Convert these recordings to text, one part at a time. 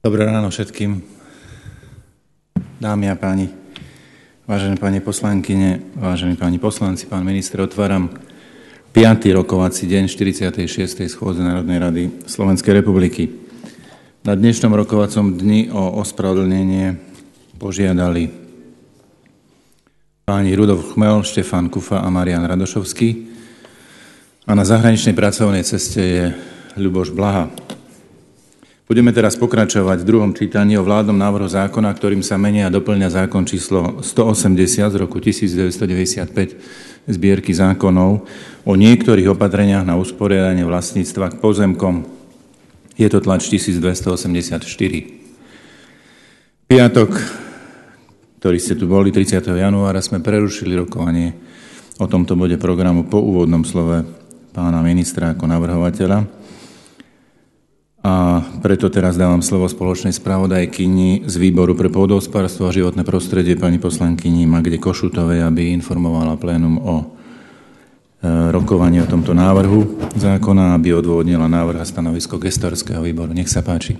Dobré ráno všetkým, dámy a páni, vážené pani poslankyne, vážení páni poslanci, pán minister, otváram 5. rokovací deň 46. schôdze Národnej rady Slovenskej republiky. Na dnešnom rokovacom dni o ospravedlnenie požiadali páni Rudolf Chmel, Štefan Kufa a Marian Radošovský a na zahraničnej pracovnej ceste je Ľuboš Blaha. Budeme teraz pokračovať v druhom čítaní o vládnom návrhu zákona, ktorým sa mení a doplňa zákon číslo 180 z roku 1995 zbierky zákonov o niektorých opatreniach na usporiadanie vlastníctva k pozemkom. Je to tlač 1284. Piatok, ktorý ste tu boli, 30. januára, sme prerušili rokovanie o tomto bode programu po úvodnom slove pána ministra ako navrhovateľa. A preto teraz dávam slovo spoločnej spravodajkyni z Výboru pre pôdohospodárstvo a životné prostredie pani poslankyni Magde Košutovej, aby informovala plénum o rokovaní o tomto návrhu zákona, aby odôvodnila návrh a stanovisko gestorského výboru. Nech sa páči.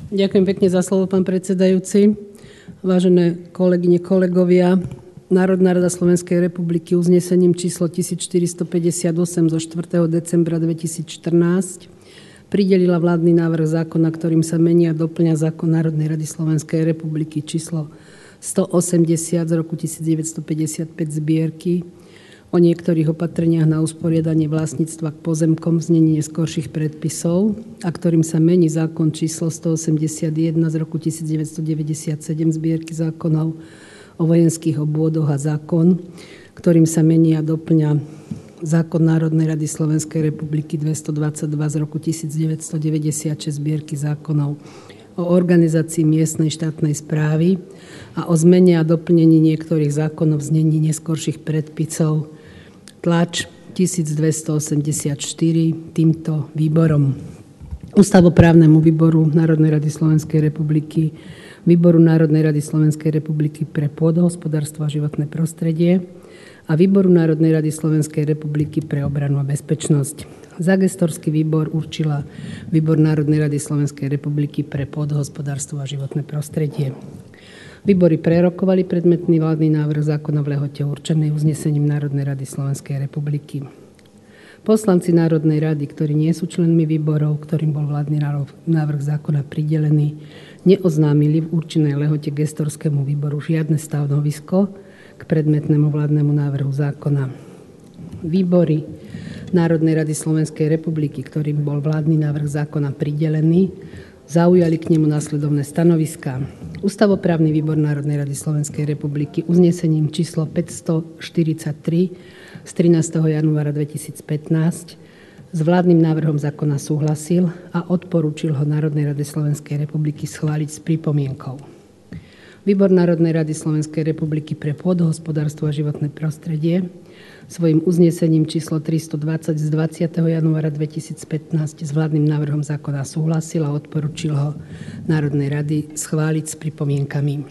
Ďakujem pekne za slovo, pán predsedajúci. Vážené kolegyne, kolegovia, Národná rada Slovenskej republiky uznesením číslo 1458 zo 4. decembra 2014 pridelila vládny návrh zákona, ktorým sa mení a doplňa zákon Národnej rady Slovenskej republiky číslo 180 z roku 1955 zbierky o niektorých opatreniach na usporiadanie vlastníctva k pozemkom v znení neskorších predpisov a ktorým sa mení zákon číslo 181 z roku 1997 zbierky zákonov o vojenských obvodoch a zákon, ktorým sa mení a doplňa zákon Národnej rady Slovenskej republiky 222 z roku 1996 zbierky zákonov o organizácii miestnej štátnej správy a o zmene a doplnení niektorých zákonov v znení neskorších predpisov tlač 1284 týmto výborom. Ústavoprávnemu výboru Národnej rady Slovenskej republiky, Výboru Národnej rady Slovenskej republiky pre pôdohospodárstvo a životné prostredie a Výboru Národnej rady Slovenskej republiky pre obranu a bezpečnosť. Za gestorský výbor určila Výbor Národnej rady Slovenskej republiky pre pôdohospodárstvo a životné prostredie. Výbory prerokovali predmetný vládny návrh zákona v lehote určenej uznesením Národnej rady Slovenskej republiky. Poslanci Národnej rady, ktorí nie sú členmi výborov, ktorým bol vládny návrh zákona pridelený, neoznámili v určenej lehote gestorskému výboru žiadne stanovisko k predmetnému vládnemu návrhu zákona. Výbory Národnej rady Slovenskej republiky, ktorým bol vládny návrh zákona pridelený, zaujali k nemu následovné stanoviská. Ústavoprávny výbor Národnej rady Slovenskej republiky uznesením číslo 543 z 13. januára 2015 s vládnym návrhom zákona súhlasil a odporúčil ho Národnej rade Slovenskej republiky schváliť s pripomienkou. Výbor Národnej rady Slovenskej republiky pre pôdohospodárstvo a životné prostredie svojim uznesením číslo 320 z 20. januára 2015 s vládnym návrhom zákona súhlasil a odporúčil ho Národnej rady schváliť s pripomienkami.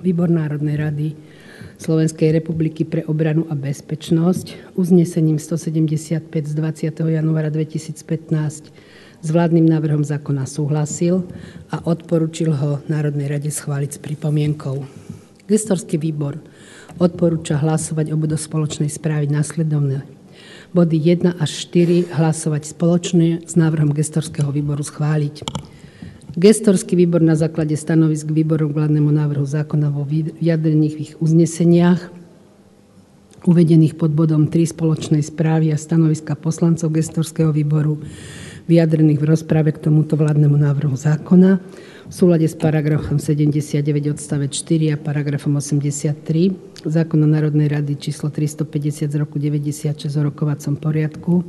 Výbor Národnej rady Slovenskej republiky pre obranu a bezpečnosť uznesením 175 z 20. januára 2015 s vládnym návrhom zákona súhlasil a odporúčil ho Národnej rade schváliť s pripomienkou. Gestorský výbor odporúča hlasovať o bodoch spoločnej správy nasledovne. Body 1 až 4 hlasovať spoločne s návrhom gestorského výboru schváliť. Gestorský výbor na základe stanovisk výboru k vládnemu návrhu zákona vo vyjadrených ich uzneseniach uvedených pod bodom 3 spoločnej správy a stanoviska poslancov gestorského výboru vyjadrených v rozprave k tomuto vládnemu návrhu zákona v súlade s paragrafom 79 odstavec 4 a paragrafom 83 zákona Národnej rady číslo 350 z roku 96 o rokovacom poriadku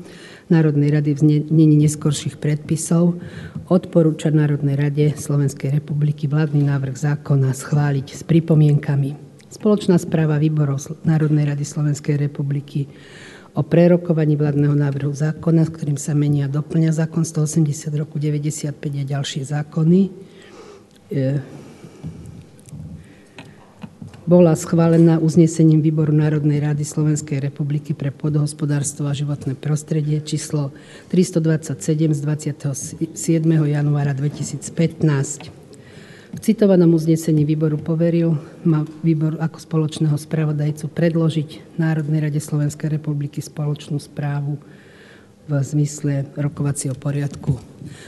Národnej rady v znení neskorších predpisov odporúča Národnej rade Slovenskej republiky vládny návrh zákona schváliť s pripomienkami. Spoločná správa výborov Národnej rady Slovenskej republiky o prerokovaní vládneho návrhu zákona, s ktorým sa mení a doplňa zákon 180 roku 95 a ďalšie zákony, bola schválená uznesením Výboru Národnej rady Slovenskej republiky pre pôdohospodárstvo a životné prostredie číslo 327 z 27. januára 2015. V citovanom uznesení výboru poveril ma výbor ako spoločného spravodajcu predložiť Národnej rade Slovenskej republiky spoločnú správu v zmysle rokovacieho poriadku.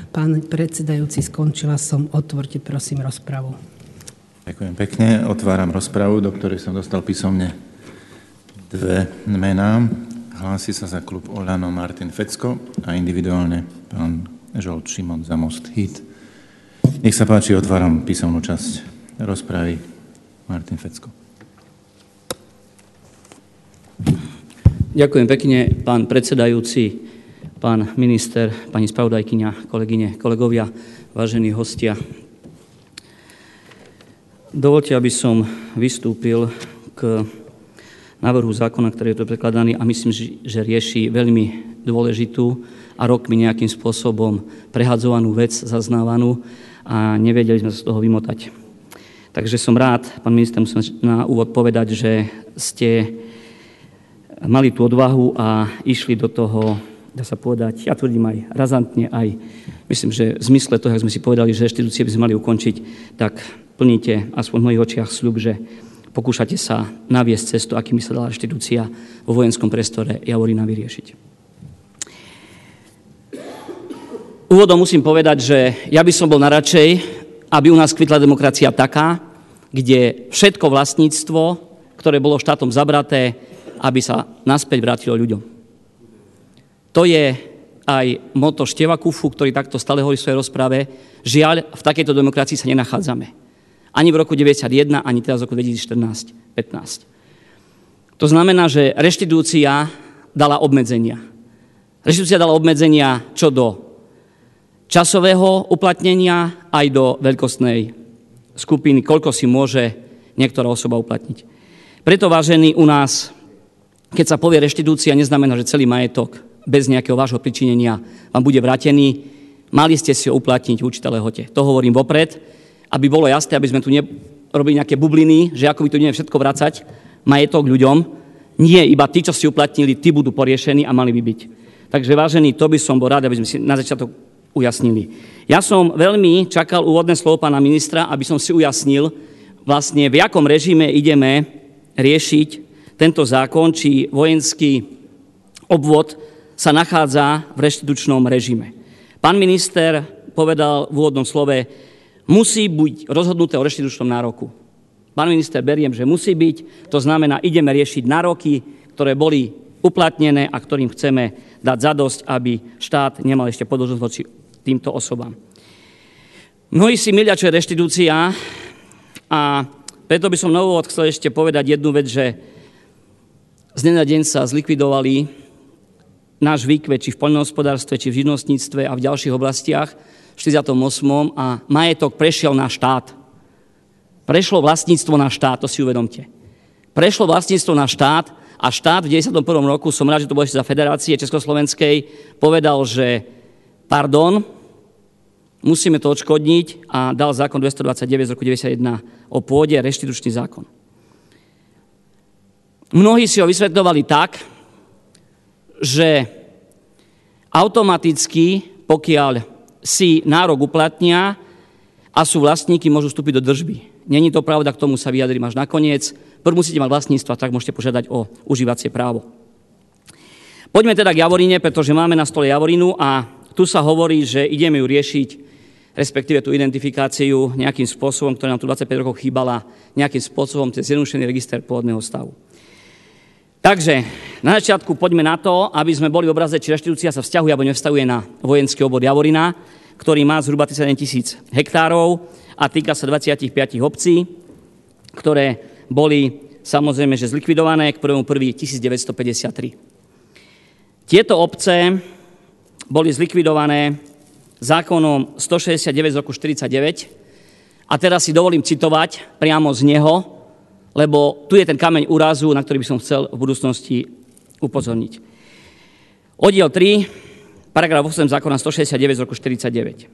Pán predsedajúci, skončila som. Otvorte prosím rozpravu. Ďakujem pekne. Otváram rozpravu, do ktorej som dostal písomne 2 mená. Hlási sa za klub Oľano Martin Fecko a individuálne pán Žolt Šimon za Most Hit. Nech sa páči, otváram písomnú časť rozpravy. Martin Fecko. Ďakujem pekne, pán predsedajúci, pán minister, pani spravodajkyňa, kolegyne, kolegovia, vážení hostia. Dovoľte, aby som vystúpil k návrhu zákona, ktorý je tu prekladaný a myslím, že rieši veľmi dôležitú a rokmi nejakým spôsobom prehadzovanú vec, zaznávanú a nevedeli sme sa z toho vymotať. Takže som rád, pán minister, musím na úvod povedať, že ste mali tú odvahu a išli do toho, dá sa povedať, ja tvrdím aj razantne, aj myslím, že v zmysle toho, jak sme si povedali, že reštitúcie by sme mali ukončiť, tak plníte aspoň v mojich očiach sľub, že pokúšate sa naviesť cestu, akými sa dala reštitúcia vo vojenskom priestore Javorina vyriešiť. Úvodom musím povedať, že ja by som bol naradšej, aby u nás kvitla demokracia taká, kde všetko vlastníctvo, ktoré bolo štátom zabraté, aby sa naspäť vrátilo ľuďom. To je aj motto Števa Kufu, ktorý takto stále hovorí v svojej rozprave. Žiaľ, v takejto demokracii sa nenachádzame. Ani v roku 1991, ani teraz v roku 2014-15. To znamená, že reštitúcia dala obmedzenia. Reštitúcia dala obmedzenia čo do časového uplatnenia, aj do veľkostnej skupiny, koľko si môže niektorá osoba uplatniť. Preto, vážení, u nás, keď sa povie reštitúcia, neznamená, že celý majetok bez nejakého vášho pričinenia vám bude vrátený. Mali ste si ho uplatniť v určitej lehote. To hovorím vopred, aby bolo jasné, aby sme tu nerobili nejaké bubliny, že ako by tu neviem všetko vracať majetok ľuďom. Nie, iba tí, čo si uplatnili, tí budú poriešení a mali by byť. Takže vážení, to by som bol rád, aby sme si na začiatok ujasnili. Ja som veľmi čakal úvodné slovo pána ministra, aby som si ujasnil vlastne, v jakom režime ideme riešiť tento zákon, či vojenský obvod sa nachádza v reštitučnom režime. Pán minister povedal v úvodnom slove, musí byť rozhodnuté o reštitučnom nároku. Pán minister, beriem, že musí byť, to znamená, ideme riešiť nároky, ktoré boli uplatnené a ktorým chceme dať zadosť, aby štát nemal ešte podĺžnosť voči týmto osobám. Mnohí si milia, čo je reštitúcia a preto by som na úvod chcel ešte povedať jednu vec, že z dňa na deň sa zlikvidovali náš výkvet, či v poľnohospodárstve, či v živnostníctve a v ďalších oblastiach v 48. a majetok prešiel na štát. Prešlo vlastníctvo na štát, to si uvedomte. Prešlo vlastníctvo na štát a štát v 91. roku, som rád, že to bolo ešte za Federácie Československej, povedal, že pardon, musíme to odškodniť a dal zákon 229 z roku 91 o pôde, reštitučný zákon. Mnohí si ho vysvetľovali tak, že automaticky, pokiaľ si nárok uplatnia a sú vlastníky, môžu vstúpiť do držby. Není to pravda, k tomu sa vyjadrím až nakoniec. Prv musíte mať vlastníctvo, tak môžete požiadať o užívacie právo. Poďme teda k Javorine, pretože máme na stole Javorinu a tu sa hovorí, že ideme ju riešiť, respektíve tú identifikáciu nejakým spôsobom, ktorá nám tu 25 rokov chýbala, nejakým spôsobom cez zjednodušený register pôvodného stavu. Takže na začiatku poďme na to, aby sme boli v obraze, či reštitúcia sa vzťahuje alebo nevzťahuje na vojenský obvod Javorina, ktorý má zhruba 31 000 hektárov a týka sa 25 obcí, ktoré boli samozrejme že zlikvidované k 1.1.1953. Tieto obce boli zlikvidované zákonom 169 z roku 1949 a teraz si dovolím citovať priamo z neho, lebo tu je ten kameň úrazu, na ktorý by som chcel v budúcnosti upozorniť. Oddiel 3, paragraf 8 zákona 169 z roku 1949.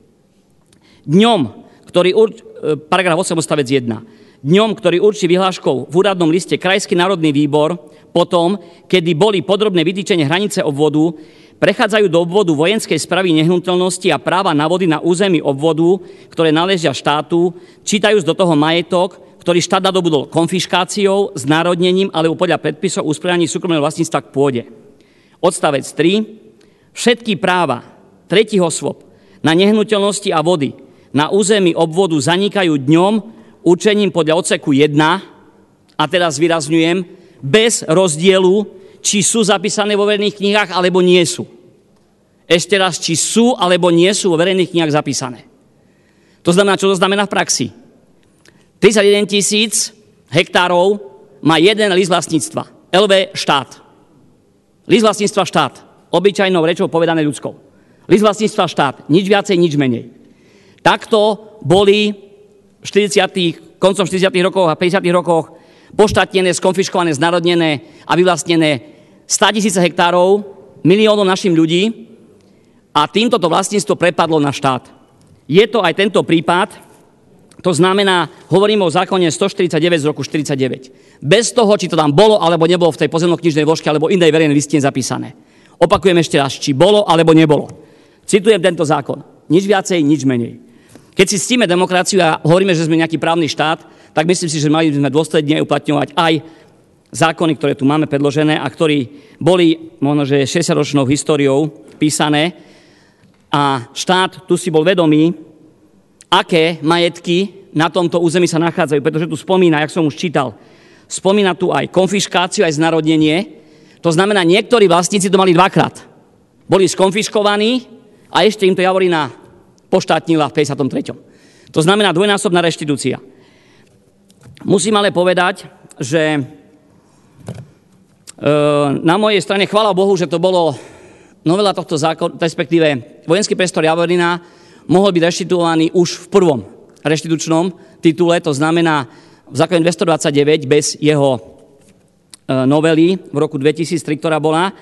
Paragraf 8 odstavec 1. Dňom, ktorý určí vyhláškou v úradnom liste Krajský národný výbor, potom, kedy boli podrobné vytýčenie hranice obvodu, prechádzajú do obvodu vojenskej správy nehnuteľnosti a práva na vody na území obvodu, ktoré náležia štátu, čítajúc do toho majetok, ktorý štát nadobudol konfiškáciou, znárodnením alebo podľa predpisov usporiadaní súkromného vlastníctva k pôde. Odstavec 3. Všetky práva tretích osôb na nehnuteľnosti a vody na území obvodu zanikajú dňom určením podľa odseku 1, a teraz vyrazňujem, bez rozdielu, či sú zapísané vo verejných knihách, alebo nie sú. Ešte raz, či sú, alebo nie sú vo verejných knihách zapísané. To znamená, čo to znamená v praxi? 31 000 hektárov má jeden list vlastníctva. LV štát. List vlastníctva štát. Obyčajnou rečou povedané ľudskou. List vlastníctva štát. Nič viacej, nič menej. Takto boli v koncom 40. rokov a 50. rokoch poštátnené, skonfiškované, znárodnené a vyvlastnené 100 000 hektárov miliónov našim ľudí a týmto to vlastníctvo prepadlo na štát. Je to aj tento prípad, to znamená, hovoríme o zákone 149 z roku 49. Bez toho, či to tam bolo alebo nebolo v tej pozemno-knižnej vložke alebo inej verejnej listine zapísané. Opakujem ešte raz, či bolo alebo nebolo. Citujem tento zákon. Nič viacej, nič menej. Keď si ctíme demokraciu a hovoríme, že sme nejaký právny štát, tak myslím si, že mali by sme dôsledne uplatňovať aj zákony, ktoré tu máme predložené a ktorí boli možno, že 60-ročnou históriou písané. A štát tu si bol vedomý, aké majetky na tomto území sa nachádzajú, pretože tu spomína, jak som už čítal, spomína tu aj konfiškáciu, aj znárodnenie. To znamená, niektorí vlastníci to mali dvakrát. Boli skonfiškovaní a ešte im to Javorina poštátnila v 53. To znamená dvojnásobná reštitúcia. Musím ale povedať, že na mojej strane, chvála Bohu, že to bolo novela tohto zákona, respektíve vojenský priestor Javorina mohol byť reštituovaný už v prvom reštitučnom titule, to znamená v zákone 229 bez jeho novely v roku 2003, ktorá bola.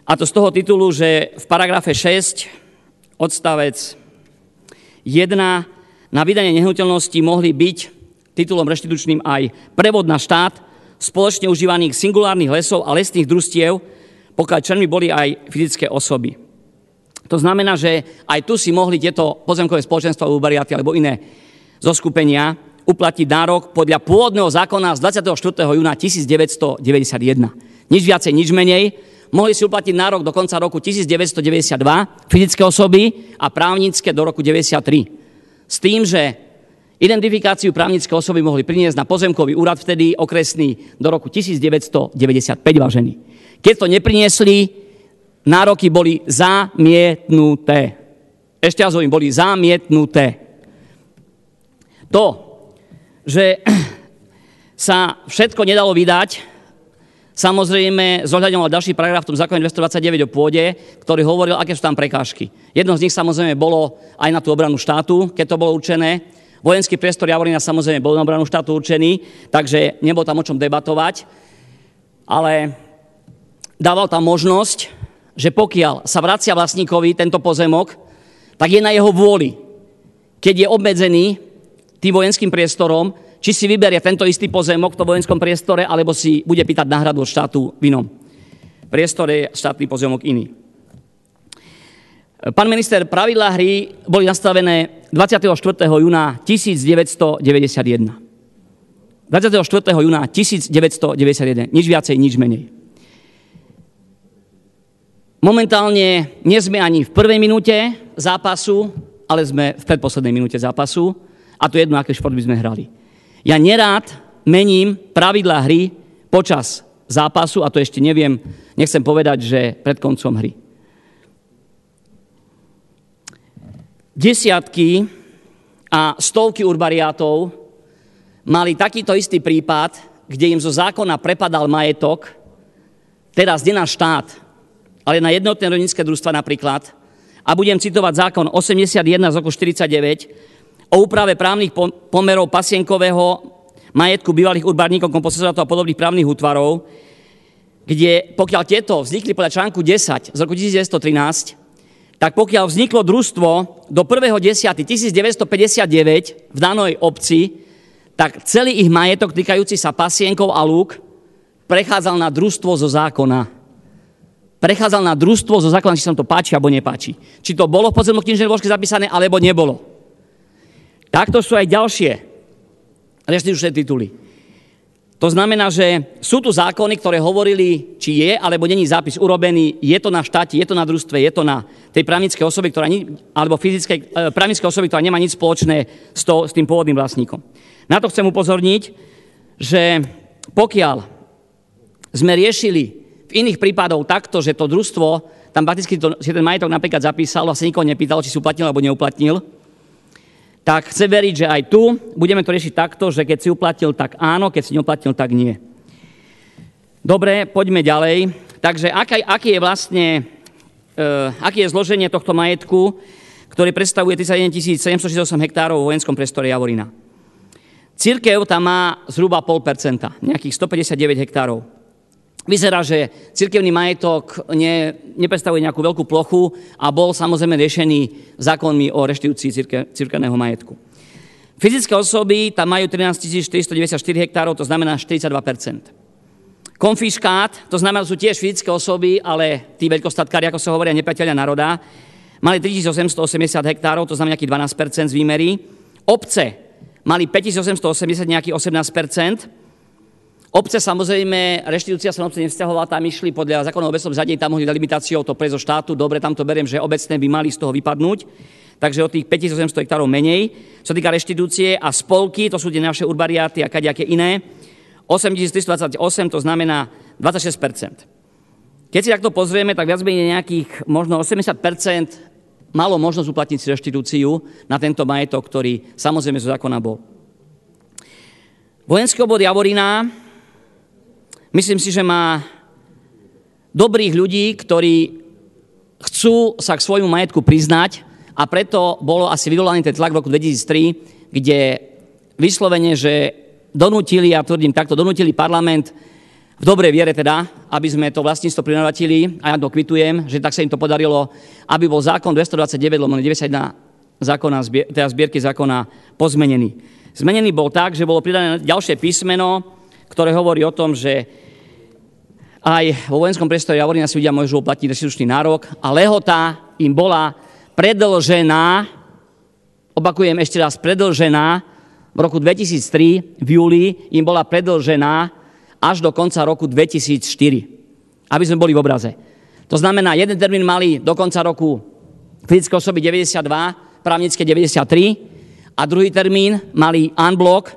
A to z toho titulu, že v paragrafe 6 odstavec 1 na vydanie nehnuteľnosti mohli byť titulom reštitučným aj prevod na štát spoločne užívaných singulárnych lesov a lesných družstiev, pokiaľ členmi boli aj fyzické osoby. To znamená, že aj tu si mohli tieto pozemkové spoločenstva, ubariáty alebo iné zoskupenia uplatiť nárok podľa pôvodného zákona z 24. júna 1991. Nič viacej, nič menej. Mohli si uplatiť nárok do konca roku 1992 fyzické osoby a právnické do roku 1993. S tým, že identifikáciu právnické osoby mohli priniesť na pozemkový úrad, vtedy okresný, do roku 1995, vážení. Keď to nepriniesli, nároky boli zamietnuté. Ešte raz hovorím, boli zamietnuté. To, že sa všetko nedalo vydať, samozrejme zohľadňoval ďalší paragraf v tom zákone 229 o pôde, ktorý hovoril, aké sú tam prekážky. Jedno z nich samozrejme bolo aj na tú obranu štátu, keď to bolo určené. Vojenský priestor Javorina samozrejme bol na obranu štátu určený, takže nebol tam o čom debatovať, ale dával tam možnosť, že pokiaľ sa vracia vlastníkovi tento pozemok, tak je na jeho vôli, keď je obmedzený tým vojenským priestorom, či si vyberie tento istý pozemok v tom vojenskom priestore, alebo si bude pýtať náhradu od štátu v inom priestore, štátny pozemok iný. Pán minister, pravidlá hry boli nastavené 24. júna 1991. 24. júna 1991. Nič viacej, nič menej. Momentálne nie sme ani v prvej minúte zápasu, ale sme v predposlednej minúte zápasu. A to jedno, aké šport by sme hrali. Ja nerád mením pravidlá hry počas zápasu, a to ešte neviem, nechcem povedať, že pred koncom hry. Desiatky a stovky urbariátov mali takýto istý prípad, kde im zo zákona prepadal majetok, teraz nie na štát, ale na jednotné rolnícke družstva napríklad. A budem citovať zákon 81 z roku 49 o úprave právnych pomerov pasienkového majetku bývalých urbárníkov, kompozitorátov a podobných právnych útvarov, kde pokiaľ tieto vznikli podľa článku 10 z roku 1913, tak pokiaľ vzniklo družstvo do 1.10.1959 v danej obci, tak celý ich majetok týkajúci sa pasienkov a lúk prechádzal na družstvo zo zákona. prechádzal na družstvo zo zákona, či sa to páči alebo nepáči. Či to bolo v podzemno-knižnej zložke zapísané, alebo nebolo. Takto sú aj ďalšie reštitučné tituly. To znamená, že sú tu zákony, ktoré hovorili, či je alebo není zápis urobený, je to na štáte, je to na družstve, je to na tej právnickej osobe, alebo právnickej osobe, ktorá nemá nič spoločné s tým pôvodným vlastníkom. Na to chcem upozorniť, že pokiaľ sme riešili v iných prípadoch takto, že to družstvo, tam prakticky si ten majetok napríklad zapísalo a sa nikoho nepýtalo, či si uplatnil alebo neuplatnil, tak chcem veriť, že aj tu budeme to riešiť takto, že keď si uplatnil, tak áno, keď si neuplatnil, tak nie. Dobre, poďme ďalej. Takže aké je zloženie tohto majetku, ktorý predstavuje 31 768 hektárov vo vojenskom priestore Javorina? Cirkev tam má zhruba 0,5%, nejakých 159 hektárov. Vyzerá, že cirkevný majetok nepredstavuje nejakú veľkú plochu a bol samozrejme riešený zákonmi o reštitúcii cirkevného majetku. Fyzické osoby tam majú 13 494 hektárov, to znamená 42%. Konfiškát, to znamená, že sú tiež fyzické osoby, ale tí veľkostatkári, ako sa hovoria, nepriatelia národa, mali 3880 hektárov, to znamená nejakých 12% z výmery. Obce mali 5880, nejakých 18%. Obce samozrejme, reštitúcia sa na obce nevzťahovala, tam išli podľa zákona o obecnom zriadení, tam mohli dať limitáciou to prejsť zo štátu, dobre, tam to beriem, že obecné by mali z toho vypadnúť, takže o tých 5800 hektárov menej. Čo sa týka reštitúcie a spolky, to sú tie naše urbariáty a kadejaké iné, 8328, to znamená 26%. Keď si takto pozrieme, tak viac menej nejakých možno 80% malo možnosť uplatniť si reštitúciu na tento majetok, ktorý samozrejme zo zákona bol. Vojenský obvod Javorina, myslím si, že má dobrých ľudí, ktorí chcú sa k svojmu majetku priznať a preto bolo asi vyvolaný ten tlak v roku 2003, kde vyslovene, že donútili, ja tvrdím takto, donútili parlament v dobrej viere teda, aby sme to vlastníctvo prinavratili, a ja to kvitujem, že tak sa im to podarilo, aby bol zákon 229/91 zákona, teda zbierky zákona pozmenený. Zmenený bol tak, že bolo pridané ďalšie písmeno, ktoré hovorí o tom, že aj vo vojenskom priestore Javorina si ľudia môžu uplatniť reštitučný nárok a lehota im bola predĺžená, opakujem ešte raz, predĺžená v roku 2003, v júli im bola predĺžená až do konca roku 2004, aby sme boli v obraze. To znamená, jeden termín mali do konca roku fyzické osoby 92, právnické 93 a druhý termín mali unblock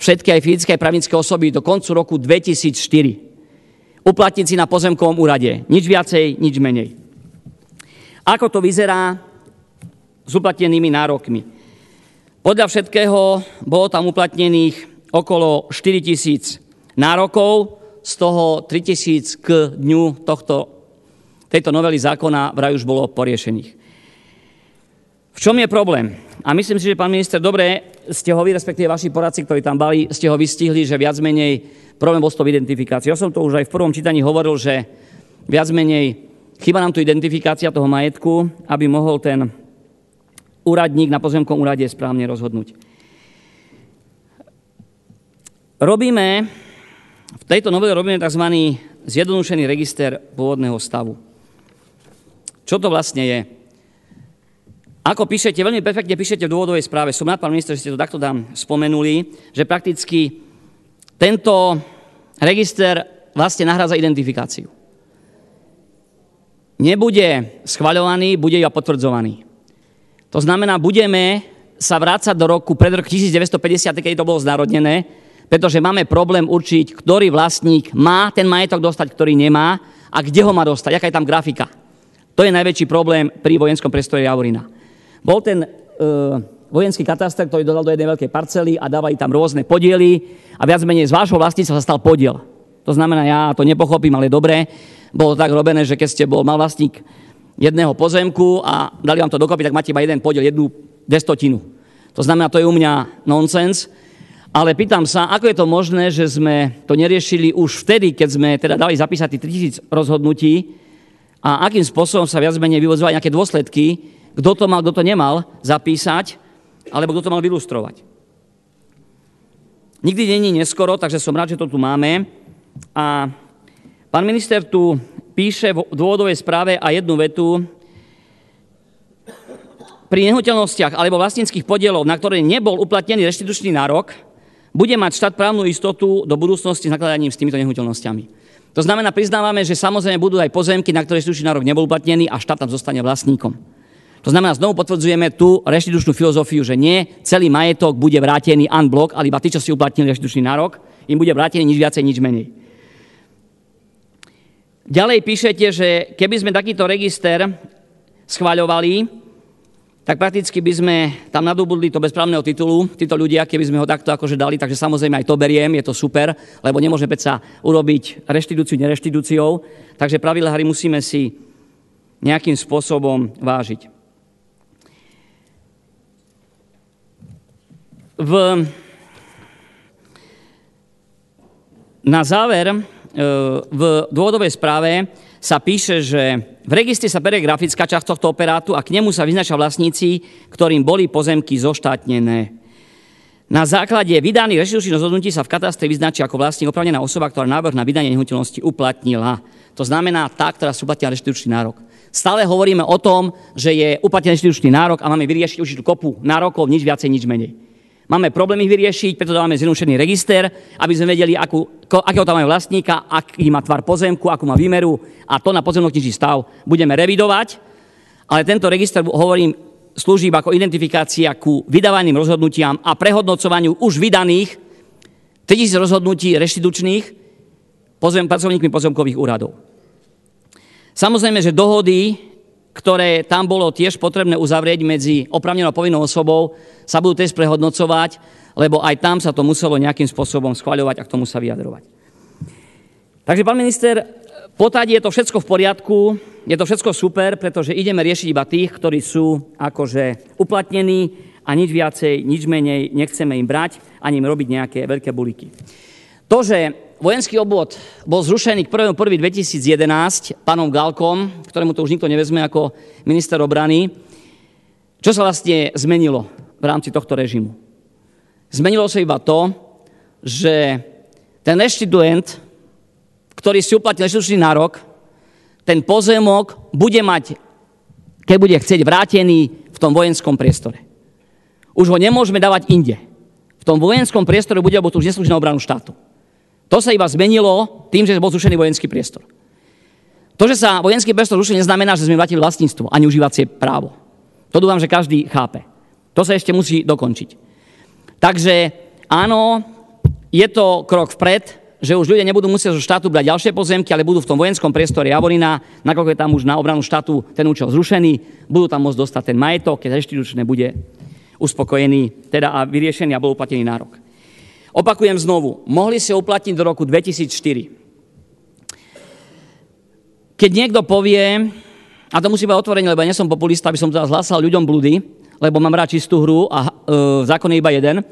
všetky aj fyzické aj právnické osoby do koncu roku 2004. Uplatniť si na pozemkovom úrade. Nič viacej, nič menej. Ako to vyzerá s uplatnenými nárokmi? Podľa všetkého bolo tam uplatnených okolo 4000 nárokov, z toho 3000 k dňu tejto novely zákona vraj už bolo poriešených. V čom je problém? A myslím si, že pán minister, dobre ste ho vy, respektíve vaši poradci, ktorí tam boli, ste ho vystihli, že viac menej problém bol s tou identifikáciou. Ja som to už aj v prvom čítaní hovoril, že viac menej chýba nám tu identifikácia toho majetku, aby mohol ten úradník na pozemkom úrade správne rozhodnúť. V tejto novele robíme tzv. Zjednodušený register pôvodného stavu. Čo to vlastne je? Ako píšete, veľmi perfektne píšete v dôvodovej správe, som rád, pán minister, že ste to takto tam spomenuli, že prakticky tento register vlastne nahrádza identifikáciu. Nebude schvaľovaný, bude iba potvrdzovaný. To znamená, budeme sa vrácať do roku pred rok 1950, keď to bolo znárodnené, pretože máme problém určiť, ktorý vlastník má ten majetok dostať, ktorý nemá a kde ho má dostať, aká je tam grafika. To je najväčší problém pri vojenskom priestore Javorina. Bol ten vojenský kataster, ktorý dodal do jednej veľkej parcely a dávali tam rôzne podiely a viac menej z vášho vlastníctva sa stal podiel. To znamená, ja to nepochopím, ale dobre. Bolo tak robené, že keď ste mal vlastník jedného pozemku a dali vám to dokopy, tak máte iba jeden podiel, 1/200. To znamená, to je u mňa nonsens. Ale pýtam sa, ako je to možné, že sme to neriešili už vtedy, keď sme teda dali zapísať tých 3000 rozhodnutí a akým spôsobom sa viac menej vyvodzovali nejaké dôsledky, kto to mal, kto to nemal zapísať, alebo kto to mal vylustrovať. Nikdy není neskoro, takže som rád, že to tu máme. A pán minister tu píše v dôvodovej správe a jednu vetu: pri nehnuteľnostiach alebo vlastníckych podielov, na ktoré nebol uplatnený reštitučný nárok, bude mať štát právnu istotu do budúcnosti s nakladaním s týmito nehnuteľnosťami. To znamená, priznávame, že samozrejme budú aj pozemky, na ktoré reštitučný nárok nebol uplatnený a štát tam zostane vlastníkom. To znamená, znovu potvrdzujeme tú reštitučnú filozofiu, že nie celý majetok bude vrátený en bloc, ale iba tí, čo si uplatnili reštitučný nárok, im bude vrátený nič viacej, nič menej. Ďalej píšete, že keby sme takýto register schvaľovali, tak prakticky by sme tam nadobudli to bezprávneho titulu, títo ľudia, keby sme ho takto akože dali, takže samozrejme aj to beriem, je to super, lebo nemôže sa urobiť reštitúciu nereštitúciou, takže pravidlá hry musíme si nejakým spôsobom vážiť. Na záver v dôvodovej správe sa píše, že v registri sa berie grafická časť tohto operátu a k nemu sa vyznačia vlastníci, ktorým boli pozemky zoštátnené. Na základe vydaných reštitučných rozhodnutí sa v katastri vyznačí ako vlastník oprávnená osoba, ktorá návrh na vydanie nehnuteľnosti uplatnila. To znamená tá, ktorá si uplatnila reštitučný nárok. Stále hovoríme o tom, že je uplatnený reštitučný nárok a máme vyriešiť určitú kopu nárokov, nič viacej, nič menej. Máme problém ich vyriešiť, preto dávame zjednodušený register, aby sme vedeli, akého tam majú vlastníka, aký má tvar pozemku, akú má výmeru, a to na pozemno-knižný stav budeme revidovať, ale tento register, hovorím, slúži ako identifikácia ku vydávaným rozhodnutiam a prehodnocovaniu už vydaných 3000 rozhodnutí reštitučných pracovníkmi pozemkových úradov. Samozrejme, že dohody, ktoré tam bolo tiež potrebné uzavrieť medzi oprávnenou a povinnou osobou, sa budú tiež prehodnocovať, lebo aj tam sa to muselo nejakým spôsobom schvaľovať a k tomu sa vyjadrovať. Takže, pán minister, potádi je to všetko v poriadku, je to všetko super, pretože ideme riešiť iba tých, ktorí sú akože uplatnení a nič viacej, nič menej nechceme im brať, ani im robiť nejaké veľké buliky. To, že vojenský obvod bol zrušený k 1.1.2011 pánom Galkom, ktorému to už nikto nevezme ako minister obrany, čo sa vlastne zmenilo v rámci tohto režimu? Zmenilo sa iba to, že ten reštituent, ktorý si uplatil reštitučný nárok, ten pozemok bude mať, keď bude chcieť, vrátený v tom vojenskom priestore. Už ho nemôžeme dávať inde. V tom vojenskom priestore bude, lebo to už neslúži na obranu štátu. To sa iba zmenilo tým, že bol zrušený vojenský priestor. To, že sa vojenský priestor zrušil, neznamená, že sme vrátili vlastníctvo ani užívacie právo. To dúfam, že každý chápe. To sa ešte musí dokončiť. Takže áno, je to krok vpred, že už ľudia nebudú musieť zo štátu brať ďalšie pozemky, ale budú v tom vojenskom priestore Javorina, nakoľko je tam už na obranu štátu ten účel zrušený, budú tam môcť dostať ten majetok, keď reštitučné bude uspokojený teda a vyriešený a bol uplatený nárok. Opakujem znovu, mohli si ho uplatniť do roku 2004. Keď niekto povie, a to musí byť otvorene, lebo ja nie som populista, aby som teraz hlásal ľuďom blúdy, lebo mám rád čistú hru a zákon je iba jeden,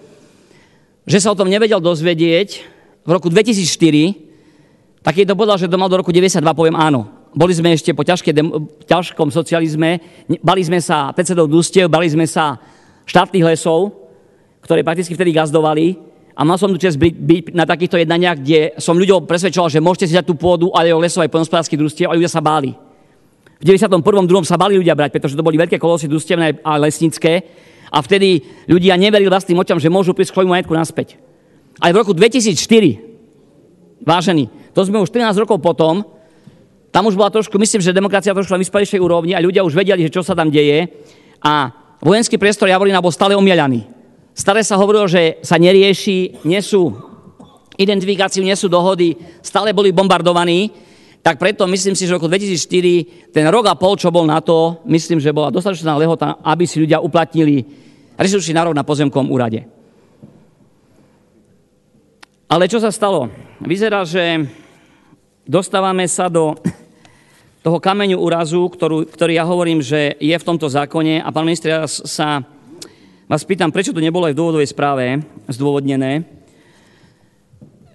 že sa o tom nevedel dozvedieť v roku 2004, tak keď to povedal, že to mal do roku 92, poviem áno. Boli sme ešte po ťažkom socializme, bali sme sa predsedov družstiev, bali sme sa štátnych lesov, ktoré prakticky vtedy gazdovali. A mal som tu čest byť na takýchto jednaniach, kde som ľuďom presvedčoval, že môžete si dať tú pôdu, ale o lesov aj poľnohospodárskych družstiev, a ľudia sa báli. V 91. sa báli ľudia brať, pretože to boli veľké kolosy družstevné a lesnícke a vtedy ľudia neverili vlastným očam, že môžu prísť k svojmu majetku naspäť. Ale v roku 2004, vážení, to sme už 13 rokov potom, tam už bola trošku, myslím, že demokracia trošku na vyspelejšej úrovni a ľudia už vedeli, že čo sa tam deje a vojenský priestor Javorina bol stále omielaný. Stále sa hovorilo, že sa nerieši, nie sú identifikáciu, nie sú dohody, stále boli bombardovaní, tak preto myslím si, že v roku 2004 ten rok a pol, čo bol na to, myslím, že bola dostatočná lehota, aby si ľudia uplatnili reštitučný nárok na pozemkovom úrade. Ale čo sa stalo? Vyzerá, že dostávame sa do toho kameňu úrazu, ktorý ja hovorím, že je v tomto zákone a pán minister, ja sa vás pýtam, prečo to nebolo aj v dôvodovej správe zdôvodnené,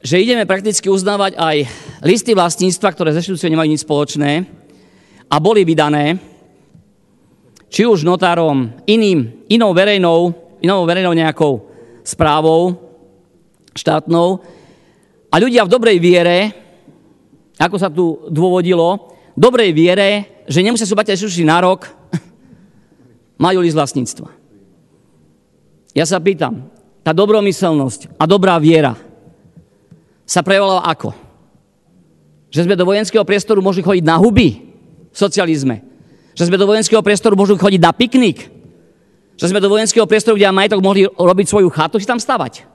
že ideme prakticky uznávať aj listy vlastníctva, ktoré s reštitúciou nemajú nič spoločné a boli vydané či už notárom inou verejnou nejakou správou štátnou a ľudia v dobrej viere, ako sa tu dôvodilo, dobrej viere, že nemusia sú bať reštitučný nárok, majú list vlastníctva. Ja sa pýtam, tá dobromyselnosť a dobrá viera sa prejavovala ako? Že sme do vojenského priestoru mohli chodiť na huby v socializme. Že sme do vojenského priestoru mohli chodiť na piknik. Že sme do vojenského priestoru, kde majetok mohli robiť svoju chatu, si tam stavať.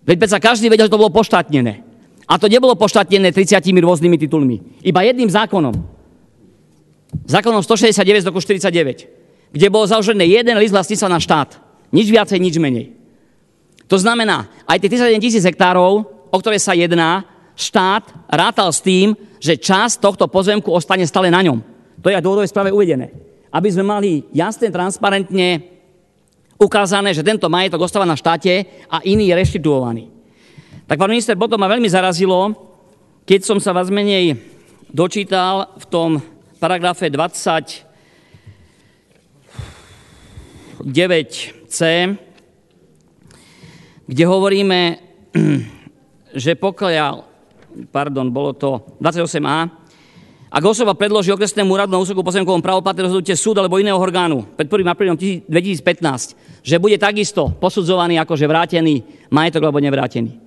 Veď sa každý vedel, že to bolo poštátnené. A to nebolo poštátnené 30 rôznymi titulmi. Iba jedným zákonom. Zákonom 169 z roku 49. Kde bol založený jeden list vlastníctva na štát. Nič viacej, nič menej. To znamená, aj tie 31 000 hektárov, o ktoré sa jedná, štát rátal s tým, že časť tohto pozemku ostane stále na ňom. To je aj v dôvodovej správe uvedené. Aby sme mali jasne, transparentne ukázané, že tento majetok ostáva na štáte a iný je reštituovaný. Tak pán minister, potom ma veľmi zarazilo, keď som sa vás menej dočítal v tom paragrafe 29c, kde hovoríme, že bolo to 28a, ak osoba predloží okresnému úradu na úseku pozemkovom právoplatné rozhodnutie súdu alebo iného orgánu pred 1. aprílom 2015, že bude takisto posudzovaný ako že vrátený majetok alebo nevrátený.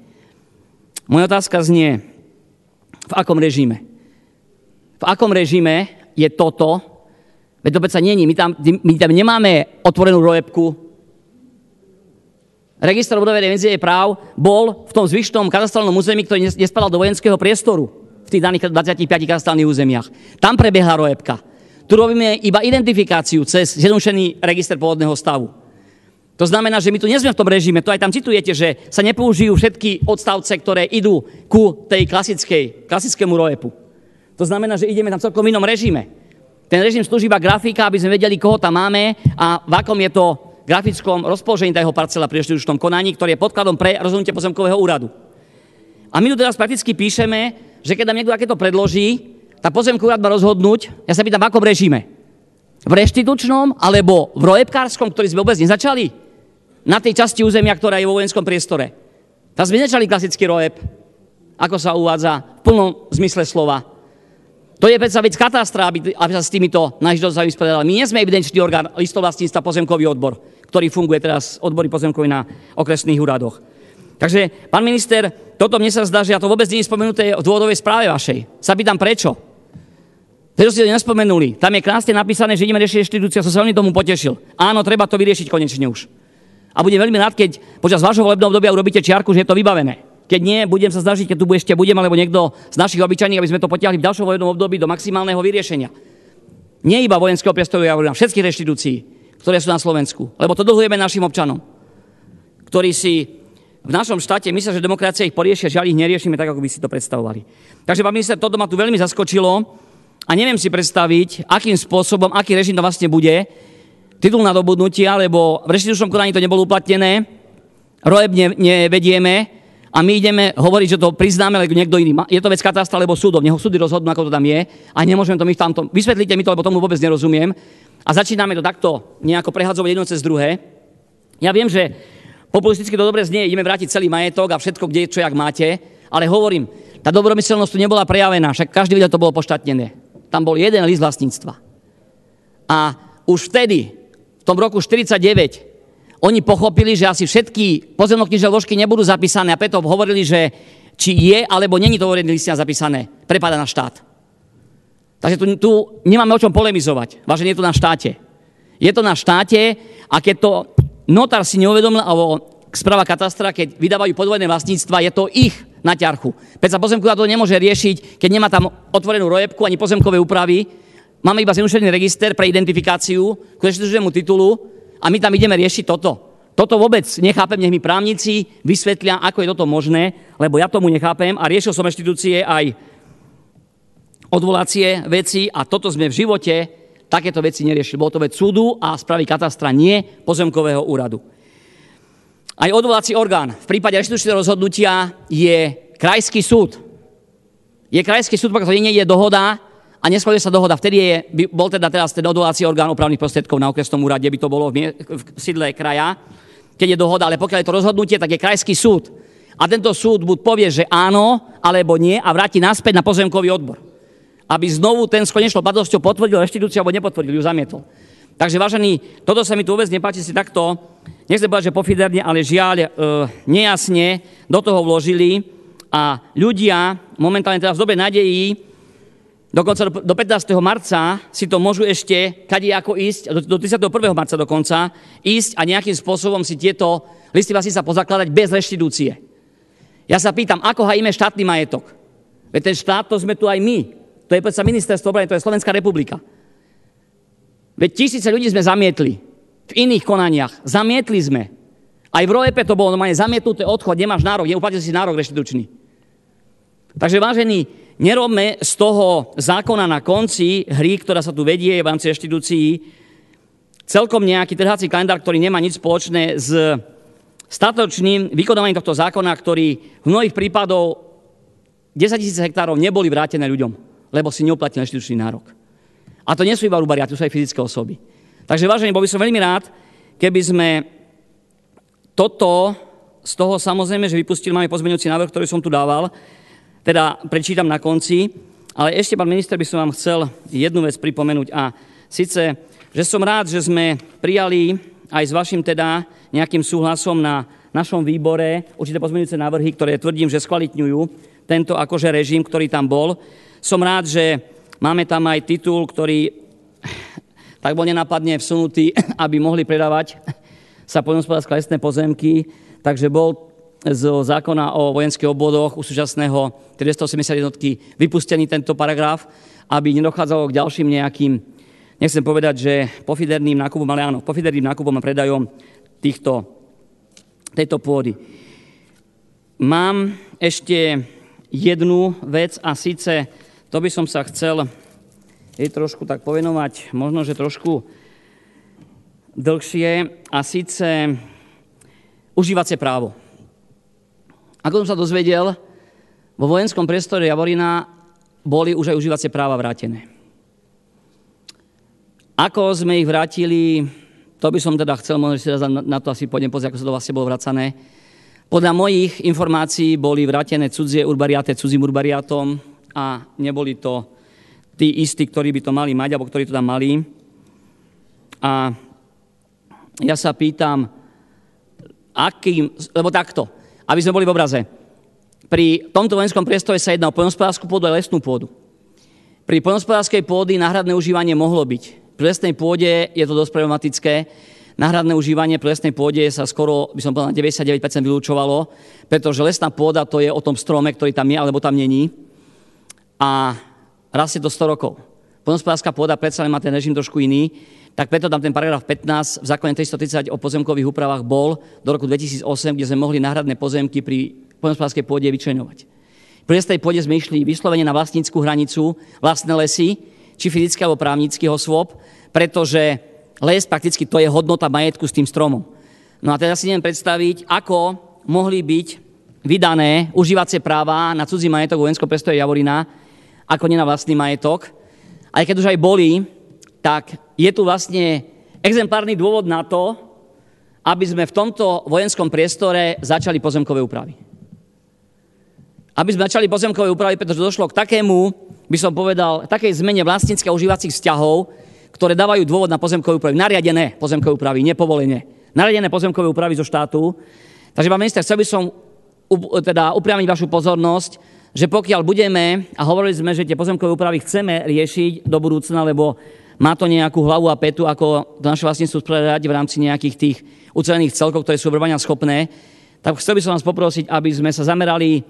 Moja otázka znie, v akom režime? V akom režime je toto? Veď to predsa nie je. My tam nemáme otvorenú rojebku. Register obnovy evidencie práv bol v tom zvyšnom katastrálnom území, ktorý nespadal do vojenského priestoru v tých daných 25 katastrálnych územiach. Tam prebiehala rojebka. Tu robíme iba identifikáciu cez zjednodušený register pôvodného stavu. To znamená, že my tu nie sme v tom režime, to aj tam citujete, že sa nepoužijú všetky odstavce, ktoré idú ku tej klasickému rojepu. To znamená, že ideme tam v celkom inom režime. Ten režim slúži iba grafika, aby sme vedeli, koho tam máme a v akom je to grafickom rozpoložení tá jeho parcela pri reštitučnom konaní, ktoré je podkladom pre rozhodnutie pozemkového úradu. A my tu teraz prakticky píšeme, že keď nám niekto takéto predloží, tá pozemkový úrad má rozhodnúť, ja sa pýtam, v akom režime? V reštitučnom alebo v rojebkárskom, ktorý sme vôbec nezačali? Na tej časti územia, ktorá je vo vojenskom priestore. Tam sme nezačali klasický rojeb, ako sa uvádza v plnom zmysle slova. To je predsa vec katastra, aby sa s týmito náležitosťami vysporiadali. My nie sme evidenčný orgán listovlastníctva pozemkový odbor, ktorý funguje teraz odbory pozemkový na okresných úradoch. Takže, pán minister, toto mne sa zdá, že ja to vôbec nie je spomenuté v dôvodovej správe vašej. Sa pýtam prečo. Prečo ste to nespomenuli? Tam je krásne napísané, že ideme riešiť reštitúciu, som sa veľmi tomu potešil. Áno, treba to vyriešiť konečne už. A budem veľmi rád, keď počas vášho volebného obdobia urobíte čiarku, že je to vybavené. Keď nie, budem sa snažiť, keď tu ešte budem, alebo niekto z našich obyčajných, aby sme to potiahli v ďalšom volebnom období do maximálneho vyriešenia. Nie iba vojenského priestoru, ja hovorím všetkých reštitúcií, ktoré sú na Slovensku. Lebo to dlhujeme našim občanom, ktorí si v našom štáte myslia, že demokracia ich poriešia, žiaľ ich neriešime tak, ako by si to predstavovali. Takže, pán minister, toto ma tu veľmi zaskočilo a neviem si predstaviť, akým spôsobom, aký režim to vlastne bude. Titul nadobudnutia, lebo v reštitučnom konaní to nebolo uplatnené, rojeb nevedieme a my ideme hovoriť, že to priznáme, ale niekto iný. Je to vec katastra, alebo súdov, nech súdy rozhodnú, ako to tam je a nemôžeme to my v tamtom. Vysvetlite mi to, lebo tomu vôbec nerozumiem. A začíname to takto nejako prehadzovať jedno cez druhé. Ja viem, že populisticky to dobre znie, ideme vrátiť celý majetok a všetko, kde čo jak máte, ale hovorím, tá dobromyselnosť tu nebola prejavená, však každý videl, to bolo poštátnené. Tam bol jeden list vlastníctva. A už vtedy, v tom roku 49, oni pochopili, že asi všetky pozemnoknižné vložky nebudú zapísané a preto hovorili, že či je alebo není to uvedené listina zapísané, prepada na štát. Takže tu nemáme o čom polemizovať. Vážené, je to na štáte. Je to na štáte a keď to notár si neuvedomil, alebo správa katastra, keď vydávajú podvojené vlastníctva, je to ich na ťarchu. Predsa pozemková to nemôže riešiť, keď nemá tam otvorenú rojebku ani pozemkové úpravy. Máme iba zjednodušený register pre identifikáciu k reštitučnému titulu a my tam ideme riešiť toto. Toto vôbec nechápem, nech mi právnici vysvetlia, ako je toto možné, lebo ja tomu nechápem a riešil som reštitúcie aj odvolacie veci a toto sme v živote takéto veci neriešili. Bolo to vec súdu a správy katastra, nie pozemkového úradu. Aj odvolací orgán v prípade reštitučného rozhodnutia je krajský súd. Je krajský súd, pretože nie je dohoda a neschvaľuje sa dohoda. Vtedy bol teda teraz ten odvolací orgán opravných prostriedkov na okresnom úrade, by to bolo v sídle kraja, keď je dohoda, ale pokiaľ je to rozhodnutie, tak je krajský súd. A tento súd buď povie, že áno, alebo nie a vráti naspäť na pozemkový odbor. Aby znovu ten s konečnou platnosťou potvrdil reštitúciu alebo nepotvrdil, ju zamietol. Takže vážení, toto sa mi tu vôbec nepáči, si takto, nechcem povedať, že pofiderne, ale žiaľ, nejasne do toho vložili a ľudia momentálne teda v dobe nádejí, dokonca do 15. marca si to môžu ešte kadejako ísť, do 31. marca dokonca, ísť a nejakým spôsobom si tieto listy vlastníctva pozakladať bez reštitúcie. Ja sa pýtam, ako hajíme štátny majetok? Veď ten štát, to sme tu aj my. To je predsa ministerstvo obrany, to je Slovenská republika. Veď tisíce ľudí sme zamietli v iných konaniach. Zamietli sme. Aj v ROEP to bolo normálne zamietnuté, odchod, nemáš nárok, neuplatil si nárok reštitučný. Takže vážení, nerobme z toho zákona na konci hry, ktorá sa tu vedie v rámci reštitúcií, celkom nejaký trhací kalendár, ktorý nemá nič spoločné s statočným vykonávaním tohto zákona, ktorý v mnohých prípadoch 10 000 hektárov neboli vrátené ľuďom, lebo si neuplatili reštitučný nárok. A to nie sú iba rubári, to sú aj fyzické osoby. Takže vážení, bol by som veľmi rád, keby sme toto z toho samozrejme, že vypustili, máme pozmeňujúci návrh, ktorý som tu dával, teda prečítam na konci, ale ešte, pán minister, by som vám chcel jednu vec pripomenúť a síce, že som rád, že sme prijali aj s vašim teda nejakým súhlasom na našom výbore určité pozmeňujúce návrhy, ktoré tvrdím, že skvalitňujú tento akože režim, ktorý tam bol. Som rád, že máme tam aj titul, ktorý tak bol nenápadne vsunutý, aby mohli predávať sa poľnohospodárske lesné pozemky, takže bol z zákona o vojenských obvodoch u súčasného 280 jednotky vypustený tento paragraf, aby nedochádzalo k ďalším nejakým, nechcem povedať, že pofiderným nákupom, ale áno, pofiderným nákupom a predajom tejto pôdy. Mám ešte jednu vec a síce to by som sa chcel jej trošku tak povenovať, možno, že trošku dlhšie, a síce užívacie právo. Ako som sa dozvedel, vo vojenskom priestore Javorina boli už aj užívacie práva vrátené. Ako sme ich vrátili, to by som teda chcel, možno si na to asi pôjdem pozrieť, ako sa to vlastne bolo vracané. Podľa mojich informácií boli vrátené cudzie urbariáte cudzím urbariátom a neboli to tí istí, ktorí by to mali mať, alebo ktorí to tam mali. A ja sa pýtam, lebo takto, aby sme boli v obraze. Pri tomto vojenskom priestore sa jedná o poľnohospodárskú pôdu a lesnú pôdu. Pri poľnohospodárskej pôdy náhradné užívanie mohlo byť. Pri lesnej pôde je to dosť problematické. Náhradné užívanie pri lesnej pôde sa skoro, by som povedal, na 99% vylúčovalo, pretože lesná pôda to je o tom strome, ktorý tam je, alebo tam není. A rastie to 100 rokov. Poľnohospodárska pôda predsa len má ten režim trošku iný, tak preto tam ten paragraf 15 v zákone 330 o pozemkových úpravách bol do roku 2008, kde sme mohli náhradné pozemky pri poľnohospodárskej pôde vyčleňovať. Pri lesnej pôde sme išli vyslovene na vlastnícku hranicu, vlastné lesy, či fyzických alebo právnických osôb, pretože les prakticky to je hodnota majetku s tým stromom. No a teraz si neviem predstaviť, ako mohli byť vydané užívacie práva na cudzí majetok v vojenskom priestore Javorina, ako nie na vlastný majetok. Aj keď už aj boli, tak je tu vlastne exemplárny dôvod na to, aby sme v tomto vojenskom priestore začali pozemkové úpravy. Aby sme začali pozemkové úpravy, pretože došlo k takému, by som povedal, takej zmene vlastníckych a užívacích vzťahov, ktoré dávajú dôvod na pozemkové úpravy. Nariadené pozemkové úpravy, nepovolené. Nariadené pozemkové úpravy zo štátu. Takže, pán minister, chcel by som teda upriamiť vašu pozornosť, že pokiaľ budeme, a hovorili sme, že tie pozemkové úpravy chceme riešiť do budúcna, lebo má to nejakú hlavu a petu, ako to naše vlastníctvo spredať v rámci nejakých tých ucelených celkov, ktoré sú obrovania schopné, tak chcel by som vás poprosiť, aby sme sa zamerali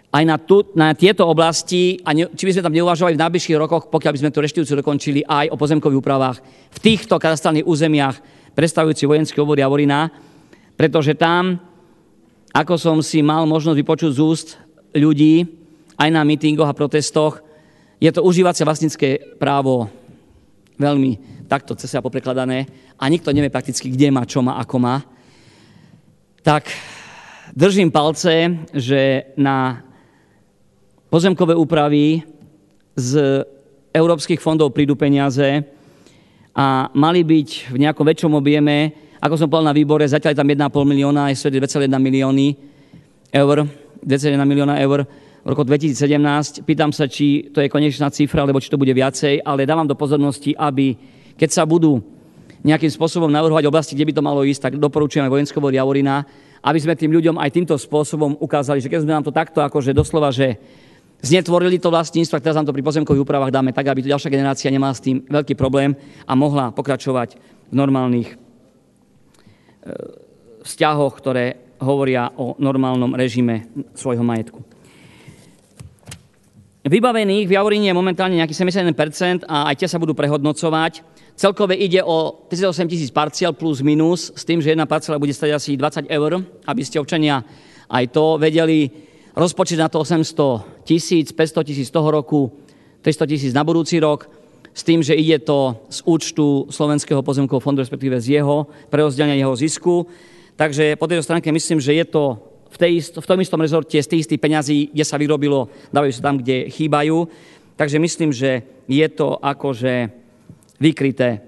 aj na tieto oblasti a či by sme tam neuvažovali v najbližších rokoch, pokiaľ by sme tú reštitúciu dokončili aj o pozemkových úpravách v týchto katastrálnych územiach predstavujúci vojenský obvod Javorina, pretože tam, ako som si mal možnosť vypočuť z úst ľudí aj na mítingoch a protestoch, je to užívacie vlastnícke právo veľmi takto cez sa poprekladané a nikto nevie prakticky, kde má, čo má, ako má. Tak držím palce, že na pozemkové úpravy z európskych fondov prídu peniaze a mali byť v nejakom väčšom objeme, ako som povedal na výbore, zatiaľ je tam 1,5 milióna, je 2,1 milióny. milióna eur v roku 2017. Pýtam sa, či to je konečná cifra, alebo či to bude viacej, ale dávam do pozornosti, aby keď sa budú nejakým spôsobom navrhovať oblasti, kde by to malo ísť, tak doporučujeme Vojenský obvod Javorina, aby sme tým ľuďom aj týmto spôsobom ukázali, že keď sme nám to takto akože doslova, že znetvorili to vlastníctvo, tak teraz nám to pri pozemkových úpravách dáme tak, aby tu ďalšia generácia nemala s tým veľký problém a mohla pokračovať v normálnych vzťahoch, ktoré hovoria o normálnom režime svojho majetku. Vybavených v Javorine je momentálne nejakých 71% a aj tie sa budú prehodnocovať. Celkové ide o 38 000 parciel plus minus, s tým, že jedna parcela bude stať asi 20 eur, aby ste občania aj to vedeli. Rozpočet na to 800 000, 500 000 z toho roku, 300 000 na budúci rok, s tým, že ide to z účtu Slovenského pozemkového fondu, respektíve z jeho prerozdelenia jeho zisku. Takže po tejto stránke myslím, že je to v tom istom rezorte z tých istých peňazí, kde sa vyrobilo, dávajú sa tam, kde chýbajú. Takže myslím, že je to akože vykryté.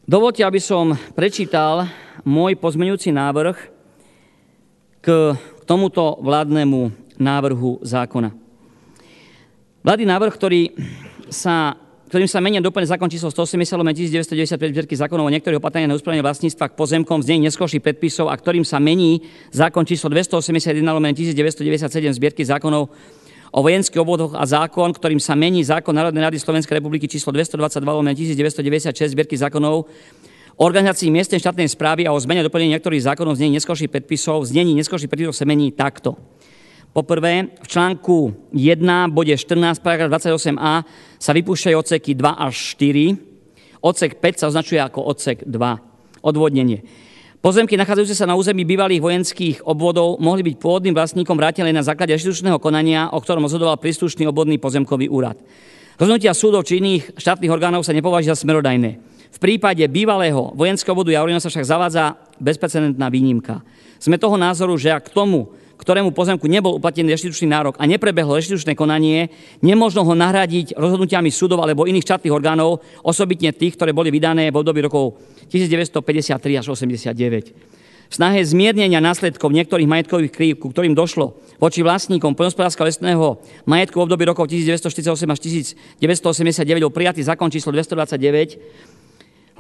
Dovoľte, aby som prečítal môj pozmeňujúci návrh k tomuto vládnemu návrhu zákona. Vládny návrh, ktorým sa menia doplne zákon číslo 180/1995 zbierky zákonov o niektorých opatreniach na usporiadanie vlastníctva k pozemkom v znení neskorších predpisov a ktorým sa mení zákon číslo 281/1997 zbierky zákonov o vojenských obvodoch a zákon, ktorým sa mení zákon Národnej rady Slovenskej republiky číslo 222/1996 zbierky zákonov o organizácii miestnej štátnej správy a o zmene a doplnení niektorých zákonov v znení neskorších predpisov. V znení neskorších predpisov sa mení takto. Poprvé, v článku 1, bode 14, paragraf 28a sa vypúšťajú odseky 2 až 4. Odsek 5 sa označuje ako odsek 2. Odvodnenie. Pozemky nachádzajúce sa na území bývalých vojenských obvodov mohli byť pôvodným vlastníkom vrátené na základe reštitučného konania, o ktorom rozhodoval príslušný obvodný pozemkový úrad. Rozhodnutia súdov či iných štátnych orgánov sa nepovažujú za smerodajné. V prípade bývalého vojenského obvodu Javorina sa však zavádza bezprecedentná výnimka. Sme toho názoru, že ak k tomu, ktorému pozemku nebol uplatnený reštitučný nárok a neprebehlo reštitučné konanie, nemožno ho nahradiť rozhodnutiami súdov alebo iných štátnych orgánov, osobitne tých, ktoré boli vydané v období rokov 1953 až 1989. V snahe zmiernenia následkov niektorých majetkových krív, ku ktorým došlo voči vlastníkom poľnohospodárskeho lesného majetku v období rokov 1948 až 1989 bol prijatý zákon číslo 229/91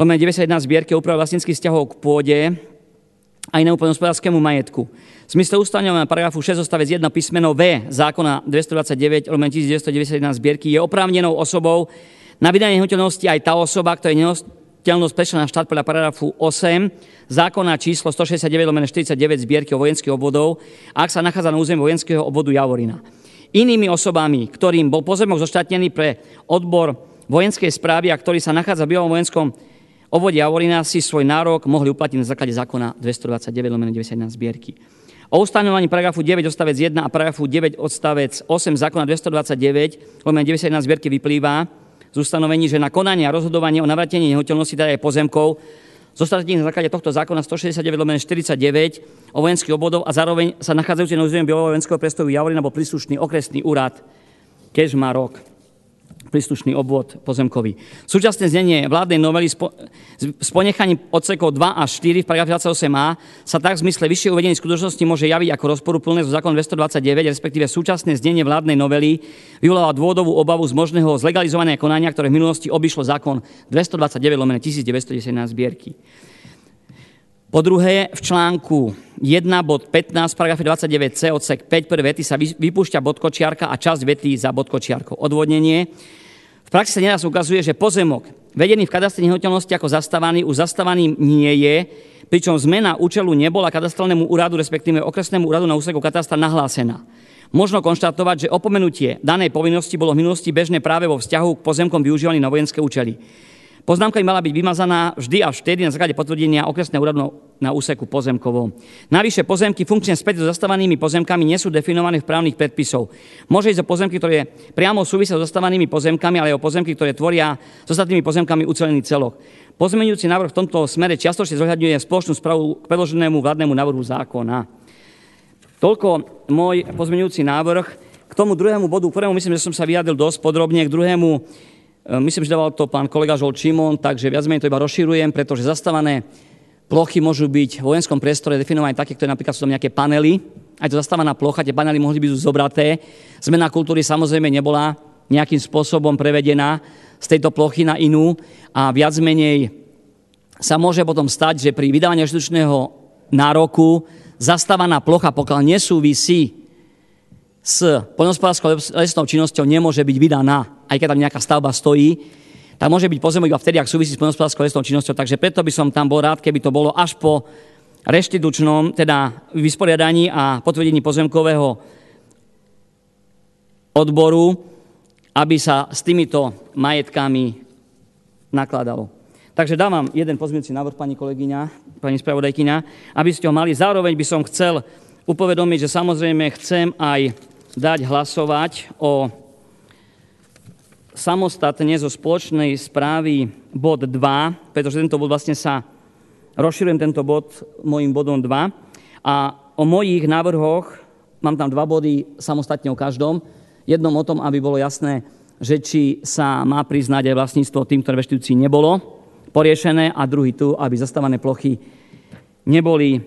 zbierky o úprave vlastníckych vzťahov k pôde a inému poľnohospodárskemu majetku. V zmysle ustanovenia paragrafu 6 odstavec 1 písmeno V zákona 229/1991 zbierky je oprávnenou osobou na vydanie nehnuteľnosti aj tá osoba, ktorá je nehnuteľnosť prešla na štát podľa paragrafu 8 zákona číslo 169/49 zbierky o vojenských obvodov, ak sa nachádza na území vojenského obvodu Javorina. Inými osobami, ktorým bol pozemok zoštátnený pre odbor vojenskej správy a ktorý sa nachádza v bývalom vojenskom obvode Javorina, si svoj nárok mohli uplatniť na základe zákona 229/91 zbierky. O ustanovení paragrafu 9 odstavec 1 a paragrafu 9 odstavec 8 zákona 229/91 zbierky vyplýva z ustanovení, že na konanie a rozhodovanie o navrátení nehnuteľnosti, teda aj pozemkov, zostatnených na základe tohto zákona 169/49 o vojenských obvodoch a zároveň sa nachádzajúci na území bývalého vojenského priestoru Javorina bol príslušný okresný úrad Kežmarok, príslušný obvod pozemkový. Súčasné znenie vládnej novely s ponechaním odsekov 2 až 4 v paragrafe 28a sa tak v zmysle vyššie uvedených skutočností môže javiť ako rozporuplné so zákonom 229, respektíve súčasné znenie vládnej novely vyvoláva dôvodovú obavu z možného zlegalizovania konania, ktoré v minulosti obišlo zákon 229/1991 zbierky. Po druhé, v článku 1 bod 15 v paragrafe 29c odsek 5 prvé vety sa vypúšťa bodkočiarka a časť vety za bodkočiarkou. Odvodnenie. V praxi sa neraz ukazuje, že pozemok vedený v katastri nehnuteľnosti ako zastávaný už zastávaným nie je, pričom zmena účelu nebola katastrálnemu úradu, respektíve okresnému úradu na úseku katastra nahlásená. Možno konštatovať, že opomenutie danej povinnosti bolo v minulosti bežné práve vo vzťahu k pozemkom využívaným na vojenské účely. Poznámka by mala byť vymazaná vždy a vtedy na základe potvrdenia okresného úradu na úseku pozemkovom. Navyše pozemky funkčne späť so zastávanými pozemkami nie sú definované v právnych predpisov. Môže ísť o pozemky, ktoré priamo súvisia so zastávanými pozemkami, ale aj o pozemky, ktoré tvoria s ostatnými pozemkami ucelený celok. Pozmeňujúci návrh v tomto smere čiastočne zohľadňuje spoločnú správu k predloženému vládnemu návrhu zákona. Toľko môj pozmeňujúci návrh. K tomu druhému bodu, ktorému myslím, že som sa vyjadril dosť podrobne, k druhému myslím, že dával to pán kolega Žolt Šimon, takže viac menej to iba rozširujem, pretože zastávané plochy môžu byť v vojenskom priestore definované také, ktoré napríklad sú tam nejaké panely, aj to zastávaná plocha, tie panely mohli byť zobraté. Zmena kultúry samozrejme nebola nejakým spôsobom prevedená z tejto plochy na inú a viac menej sa môže potom stať, že pri vydávaní reštitučného nároku zastávaná plocha, pokiaľ nesúvisí s poľnohospodárskou lesnou činnosťou, nemôže byť vydaná, aj keď tam nejaká stavba stojí, tak môže byť pozemok iba vtedy, ak súvisí s poľnohospodárskou lesnou činnosťou. Takže preto by som tam bol rád, keby to bolo až po reštitučnom, teda vysporiadaní a potvrdení pozemkového odboru, aby sa s týmito majetkami nakladalo. Takže dávam jeden pozmeňujúci návrh, pani kolegyňa, pani spravodajkyňa, aby ste ho mali. Zároveň by som chcel upovedomiť, že samozrejme chcem aj dať hlasovať o samostatne zo spoločnej správy bod 2, pretože tento bod vlastne sa rozširujem tento bod mojím bodom 2 a o mojich návrhoch mám tam 2 body samostatne o každom. Jednom o tom, aby bolo jasné, že či sa má priznať aj vlastníctvo tým, ktoré v reštitúcii nebolo poriešené, a druhý tu, aby zastávané plochy neboli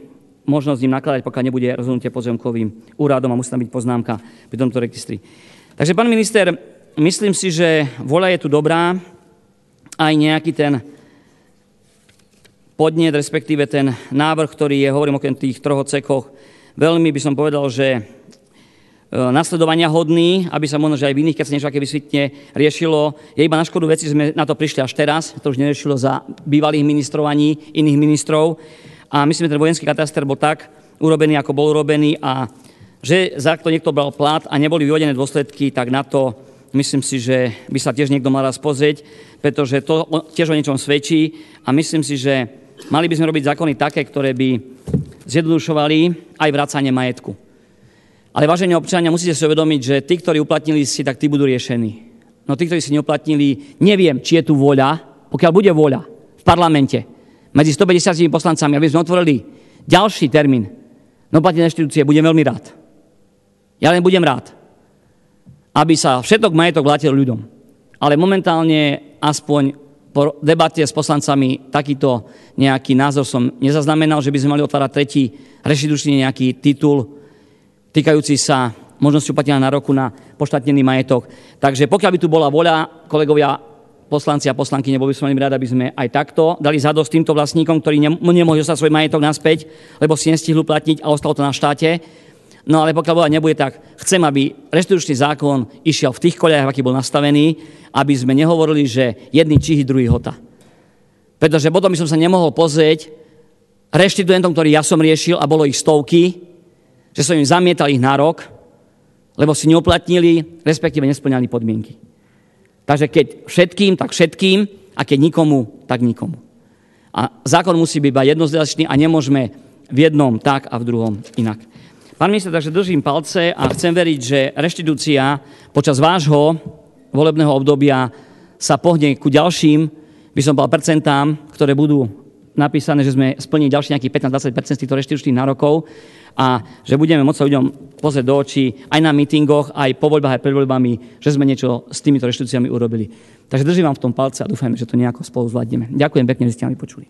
možnosť im nakladať, pokiaľ nebude rozhodnutie pozemkovým úradom a musí tam byť poznámka pri tomto registri. Takže, pán minister, myslím si, že voľa je tu dobrá, aj nejaký ten podnet, respektíve ten návrh, ktorý je, hovorím o tých 3 odsekoch, veľmi by som povedal, že nasledovania hodný, aby sa možno, že aj v iných, keď sa niečo také vysvetne riešilo. Je iba na škodu veci, že sme na to prišli až teraz, to už neriešilo za bývalých ministrov ani iných ministrov. A myslím, že ten vojenský kataster bol tak urobený, ako bol urobený, a že za to niekto bral plat a neboli vyvodené dôsledky, tak na to myslím si, že by sa tiež niekto mal raz pozrieť, pretože to tiež o niečom svedčí a myslím si, že mali by sme robiť zákony také, ktoré by zjednodušovali aj vracanie majetku. Ale vážení občania, musíte si uvedomiť, že tí, ktorí uplatnili si, tak tí budú riešení. No tí, ktorí si neuplatnili, neviem, či je tu voľa, pokiaľ bude voľa v parlamente medzi 150 poslancami, aby sme otvorili ďalší termín na uplatnenie reštitúcie, budem veľmi rád. Ja len budem rád, aby sa všetok majetok vrátil ľuďom. Ale momentálne, aspoň po debate s poslancami, takýto nejaký názor som nezaznamenal, že by sme mali otvárať tretí reštitučný nejaký titul týkajúci sa možnosti uplatnenia nároku na poštátnený majetok. Takže pokiaľ by tu bola voľa, kolegovia, poslanci a poslanky, neboli by som veľmi rád, aby sme aj takto dali zadosť týmto vlastníkom, ktorí nemohli dostať svoj majetok naspäť, lebo si nestihli uplatniť a ostalo to na štáte. No ale pokiaľ voľa nebude, tak chcem, aby reštitučný zákon išiel v tých koľajách, aký bol nastavený, aby sme nehovorili, že jedný čihy, druhý hota. Pretože potom by som sa nemohol pozrieť reštituentom, ktorý ja som riešil, a bolo ich stovky, že som im zamietal ich nárok, lebo si neuplatnili, respektíve nesplňali podmienky. Takže keď všetkým, tak všetkým, a keď nikomu, tak nikomu. A zákon musí byť iba jednoznačný a nemôžeme v jednom tak a v druhom inak. Pán minister, takže držím palce a chcem veriť, že reštitúcia počas vášho volebného obdobia sa pohne ku ďalším, by som povedal, percentám, ktoré budú napísané, že sme splnili ďalšie nejakých 15-20% z týchto reštitučných nárokov a že budeme môcť sa ľuďom pozrieť do očí aj na mítingoch, aj po voľbách, aj pred voľbami, že sme niečo s týmito reštitúciami urobili. Takže držím vám v tom palce a dúfajme, že to nejako spolu zvládneme. Ďakujem pekne, že ste ma vypočuli.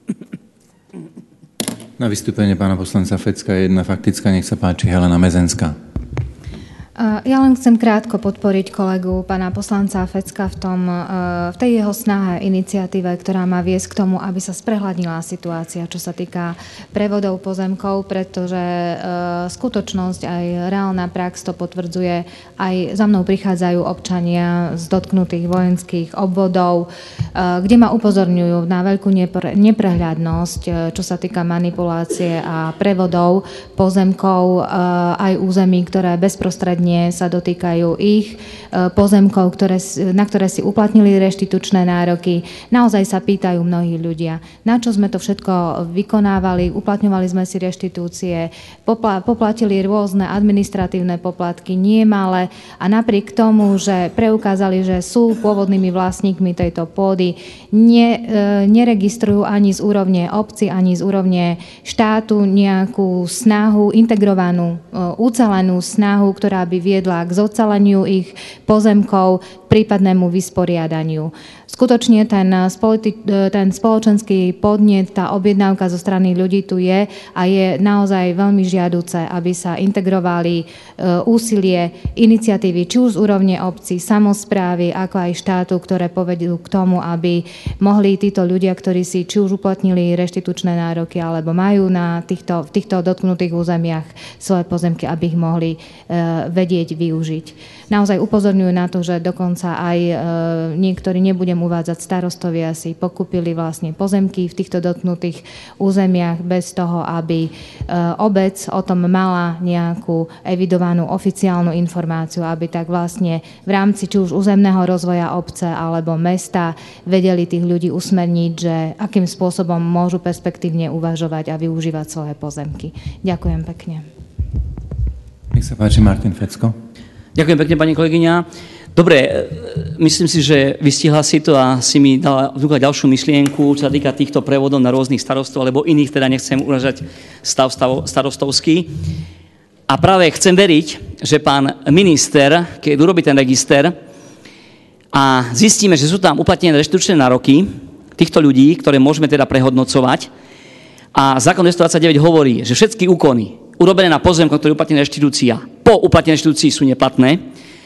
Na vystúpenie pána poslanca Fecka je jedna faktická, nech sa páči, Helena Mezenská. Ja len chcem krátko podporiť kolegu pána poslanca Fecka v tej jeho snahe, iniciatíve, ktorá má viesť k tomu, aby sa sprehľadnila situácia, čo sa týka prevodov pozemkov, pretože skutočnosť aj reálna prax to potvrdzuje. Aj za mnou prichádzajú občania z dotknutých vojenských obvodov, kde ma upozorňujú na veľkú neprehľadnosť, čo sa týka manipulácie a prevodov pozemkov aj území, ktoré bezprostredne sa dotýkajú ich pozemkov, na ktoré si uplatnili reštitučné nároky. Naozaj sa pýtajú mnohí ľudia, na čo sme to všetko vykonávali, uplatňovali sme si reštitúcie, poplatili rôzne administratívne poplatky, nie malé, a napriek tomu, že preukázali, že sú pôvodnými vlastníkmi tejto pôdy, neregistrujú ani z úrovne obci, ani z úrovne štátu nejakú snahu, integrovanú, ucelenú snahu, ktorá by viedla k zoceleniu ich pozemkov, prípadnému vysporiadaniu. Skutočne ten spoločenský podnet, tá objednávka zo strany ľudí tu je a je naozaj veľmi žiaduce, aby sa integrovali úsilie, iniciatívy, či už z úrovne obcí, samosprávy, ako aj štátu, ktoré povedú k tomu, aby mohli títo ľudia, ktorí si či už uplatnili reštitučné nároky, alebo majú na v týchto dotknutých územiach svoje pozemky, aby ich mohli vedieť využiť. Naozaj upozorňujú na to, že dokonca aj niektorí, nebudem uvádzať, starostovia si pokúpili vlastne pozemky v týchto dotknutých územiach bez toho, aby obec o tom mala nejakú evidovanú oficiálnu informáciu, aby tak vlastne v rámci či už územného rozvoja obce alebo mesta vedeli tých ľudí usmerniť, že akým spôsobom môžu perspektívne uvažovať a využívať svoje pozemky. Ďakujem pekne. Nech sa páči, Martin Fecko. Ďakujem pekne, pani kolegyňa. Dobre, myslím si, že vystihla si to a si mi dala vnúkať ďalšiu myšlienku, čo sa týka týchto prevodov na rôznych starostov, alebo iných, teda nechcem uražať stav starostovský. A práve chcem veriť, že pán minister, keď urobí ten register a zistíme, že sú tam uplatnené reštitučné nároky týchto ľudí, ktoré môžeme teda prehodnocovať, a zákon 229 hovorí, že všetky úkony urobené na pozemku, ktoré uplatnená reštitúcia, po uplatnenej reštitúcii sú neplatné,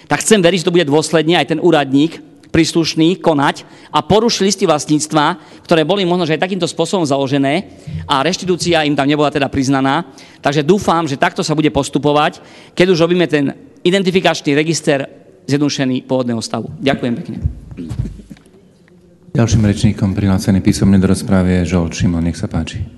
tak chcem veriť, že to bude dôsledne aj ten úradník príslušný konať a porušiť listy vlastníctva, ktoré boli možno, že aj takýmto spôsobom založené a reštitúcia im tam nebola teda priznaná. Takže dúfam, že takto sa bude postupovať, keď už robíme ten identifikačný register zjednodušený pôvodného stavu. Ďakujem pekne. Ďalším rečníkom prihlásený písomne do rozprávy je Žolt Šimon. Nech sa páči.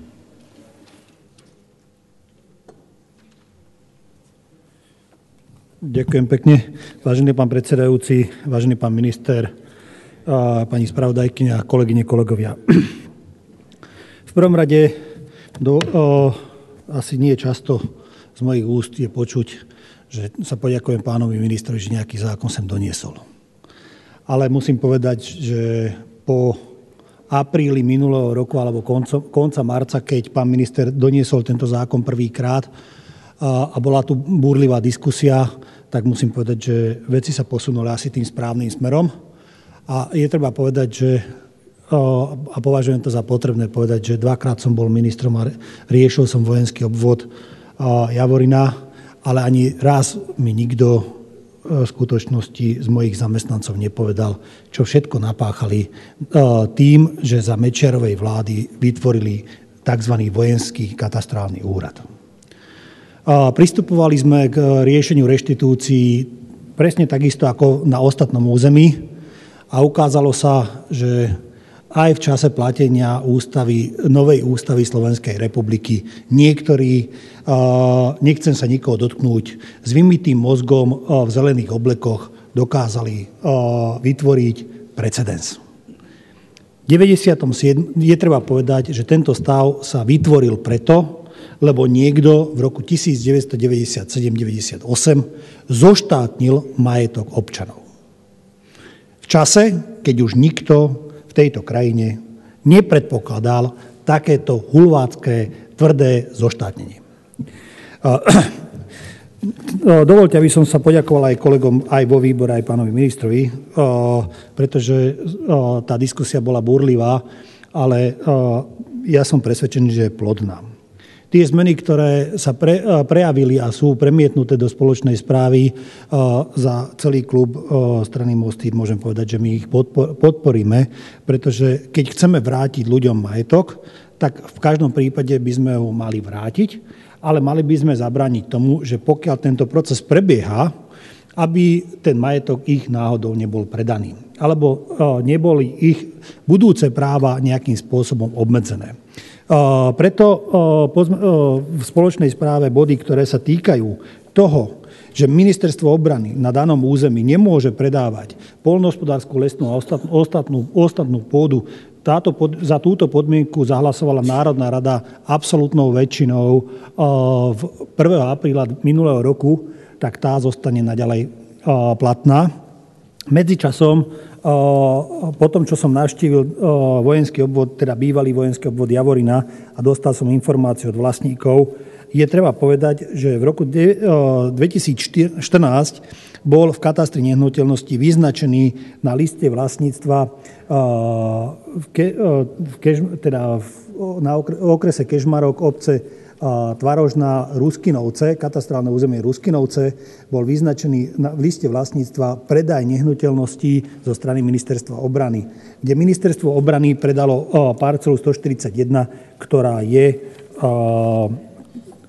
Ďakujem pekne. Vážený pán predsedajúci, vážený pán minister, pani spravodajkyňa, kolegyne, kolegovia. V prvom rade asi nie často z mojich úst je počuť, že sa poďakujem pánovi ministrovi, že nejaký zákon sem doniesol. Ale musím povedať, že po apríli minulého roku alebo konca marca, keď pán minister doniesol tento zákon prvýkrát a bola tu búrlivá diskusia, tak musím povedať, že veci sa posunuli asi tým správnym smerom. A je treba povedať, že a považujem to za potrebné povedať, že dvakrát som bol ministrom a riešil som vojenský obvod Javorina, ale ani raz mi nikto v skutočnosti z mojich zamestnancov nepovedal, čo všetko napáchali tým, že za Mečiarovej vlády vytvorili tzv. Vojenský katastrálny úrad. Pristupovali sme k riešeniu reštitúcií presne takisto ako na ostatnom území a ukázalo sa, že aj v čase platenia novej ústavy Slovenskej republiky niektorí, nechcem sa nikoho dotknúť, s vymytým mozgom v zelených oblekoch dokázali vytvoriť precedens. Je treba povedať, že tento stav sa vytvoril preto, lebo niekto v roku 1997-98 zoštátnil majetok občanov. V čase, keď už nikto v tejto krajine nepredpokladal takéto hulvácké, tvrdé zoštátnenie. Dovoľte, aby som sa poďakoval aj kolegom aj vo výbore, aj pánovi ministrovi, pretože tá diskusia bola búrlivá, ale ja som presvedčený, že je plodná. Tie zmeny, ktoré sa prejavili a sú premietnuté do spoločnej správy za celý klub strany Mosty, môžem povedať, že my ich podporíme, pretože keď chceme vrátiť ľuďom majetok, tak v každom prípade by sme ho mali vrátiť, ale mali by sme zabrániť tomu, že pokiaľ tento proces prebieha, aby ten majetok ich náhodou nebol predaný, alebo neboli ich budúce práva nejakým spôsobom obmedzené. Preto v spoločnej správe body, ktoré sa týkajú toho, že Ministerstvo obrany na danom území nemôže predávať poľnohospodársku, lesnú a ostatnú pôdu, za túto podmienku zahlasovala Národná rada absolútnou väčšinou 1. apríla minulého roku, tak tá zostane naďalej platná. Medzičasom, po tom, čo som navštívil vojenský obvod, teda bývalý vojenský obvod Javorina a dostal som informáciu od vlastníkov, je treba povedať, že v roku 2014 bol v katastri nehnuteľnosti vyznačený na liste vlastníctva na okrese Kežmarok obce Tvarožná Ruskinovce, katastrálne územie Ruskinovce, bol vyznačený v liste vlastníctva predaj nehnuteľností zo strany Ministerstva obrany, kde Ministerstvo obrany predalo parcelu 141, ktorá je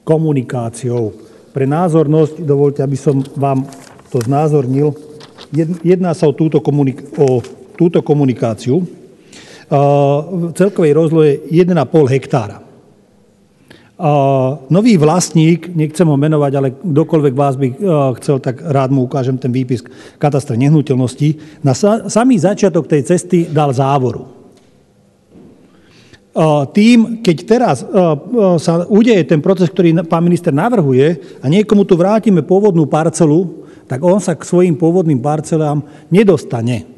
komunikáciou. Pre názornosť, dovoľte, aby som vám to znázornil, jedná sa o túto komunikáciu. V celkovej rozlohe 1,5 hektára. Nový vlastník, nechcem ho menovať, ale kdokoľvek vás by chcel, tak rád mu ukážem ten výpis katastra nehnuteľností. Na samý začiatok tej cesty dal závoru. Tým, keď teraz sa udeje ten proces, ktorý pán minister navrhuje a niekomu tu vrátime pôvodnú parcelu, tak on sa k svojim pôvodným parcelám nedostane.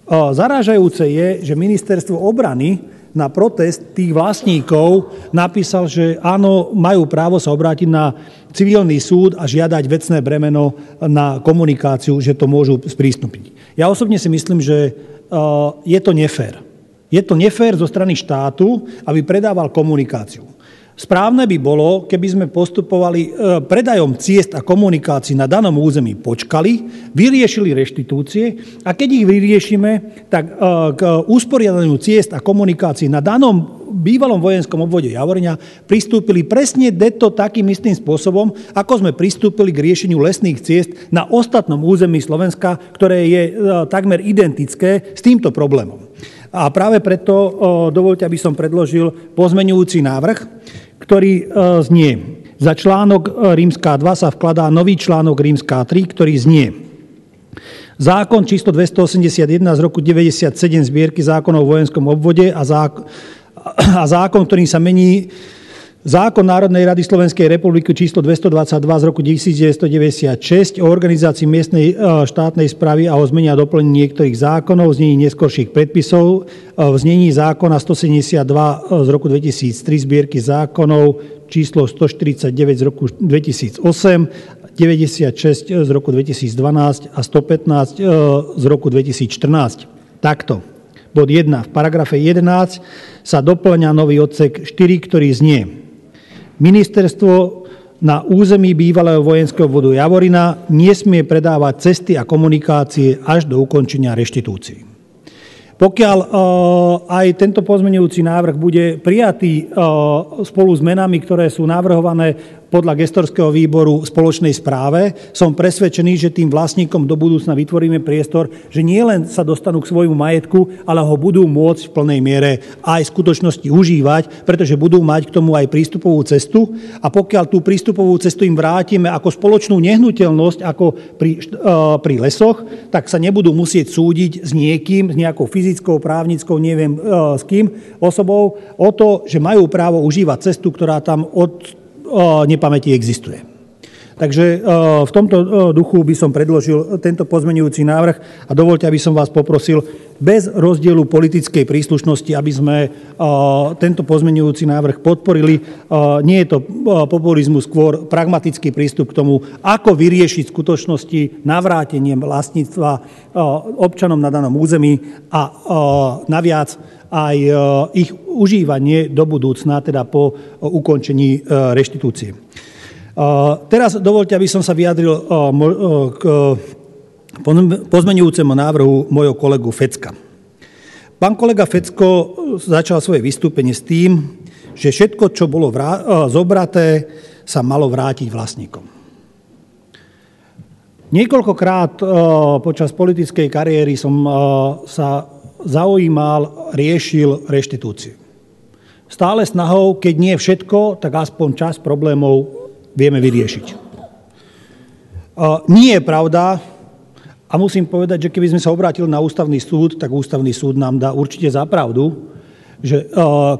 Zarážajúce je, že Ministerstvo obrany na protest tých vlastníkov napísal, že áno, majú právo sa obrátiť na civilný súd a žiadať vecné bremeno na komunikáciu, že to môžu sprístupniť. Ja osobne si myslím, že je to nefér. Je to nefér zo strany štátu, aby predával komunikáciu. Správne by bolo, keby sme postupovali predajom ciest a komunikácií na danom území, počkali, vyriešili reštitúcie a keď ich vyriešime, tak k usporiadaniu ciest a komunikácií na danom bývalom vojenskom obvode Javorina pristúpili presne takým istým spôsobom, ako sme pristúpili k riešeniu lesných ciest na ostatnom území Slovenska, ktoré je takmer identické s týmto problémom. A práve preto dovoľte, aby som predložil pozmeňujúci návrh, ktorý znie: za článok rímska 2 sa vkladá nový článok rímska 3, ktorý znie: zákon číslo 281 z roku 97 zbierky zákonov o vojenskom obvode a zákon, ktorým sa mení zákon Národnej rady Slovenskej republiky číslo 222 z roku 1996 o organizácii miestnej štátnej správy a o zmene a doplnení niektorých zákonov, v znení neskorších predpisov, v znení zákona 172 z roku 2003 zbierky zákonov číslo 149 z roku 2008, 96 z roku 2012 a 115 z roku 2014. Takto. Bod 1. V paragrafe 11 sa doplňa nový odsek 4, ktorý znie: Ministerstvo na území bývalého vojenského obvodu Javorina nesmie predávať cesty a komunikácie až do ukončenia reštitúcií. Pokiaľ aj tento pozmeňujúci návrh bude prijatý spolu s menami, ktoré sú navrhované podľa gestorského výboru spoločnej správe, som presvedčený, že tým vlastníkom do budúcna vytvoríme priestor, že nie len sa dostanú k svojmu majetku, ale ho budú môcť v plnej miere aj v skutočnosti užívať, pretože budú mať k tomu aj prístupovú cestu. A pokiaľ tú prístupovú cestu im vrátime ako spoločnú nehnuteľnosť, ako pri lesoch, tak sa nebudú musieť súdiť s niekým, s nejakou fyzickou, právnickou, neviem s kým, osobou, o to, že majú právo užívať cestu, ktorá tam od nepamäti existuje. Takže v tomto duchu by som predložil tento pozmeňujúci návrh a dovoľte, aby som vás poprosil bez rozdielu politickej príslušnosti, aby sme tento pozmeňujúci návrh podporili. Nie je to populizmus, skôr pragmatický prístup k tomu, ako vyriešiť v skutočnosti navrátenie vlastníctva občanom na danom území a naviac aj ich užívanie do budúcna, teda po ukončení reštitúcie. Teraz dovoľte, aby som sa vyjadril k pozmeňujúcemu návrhu mojho kolegu Fecka. Pán kolega Fecko začal svoje vystúpenie s tým, že všetko, čo bolo zobraté, sa malo vrátiť vlastníkom. Niekoľkokrát počas politickej kariéry som sa zaujímal, riešil reštitúciu. Stále snahou, keď nie všetko, tak aspoň časť problémov vieme vyriešiť. Nie je pravda, a musím povedať, že keby sme sa obrátili na ústavný súd, tak ústavný súd nám dá určite za pravdu, že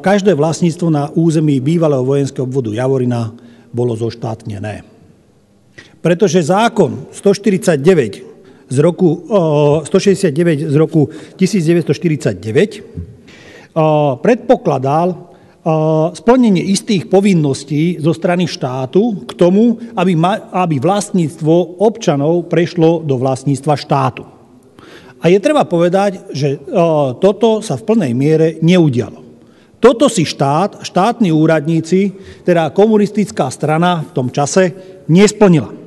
každé vlastníctvo na území bývalého vojenského obvodu Javorina bolo zoštátnené. Pretože zákon 169 z roku 1949 predpokladal, splnenie istých povinností zo strany štátu k tomu, aby vlastníctvo občanov prešlo do vlastníctva štátu. A je treba povedať, že toto sa v plnej miere neudialo. Toto si štátni úradníci, teda komunistická strana v tom čase nesplnila.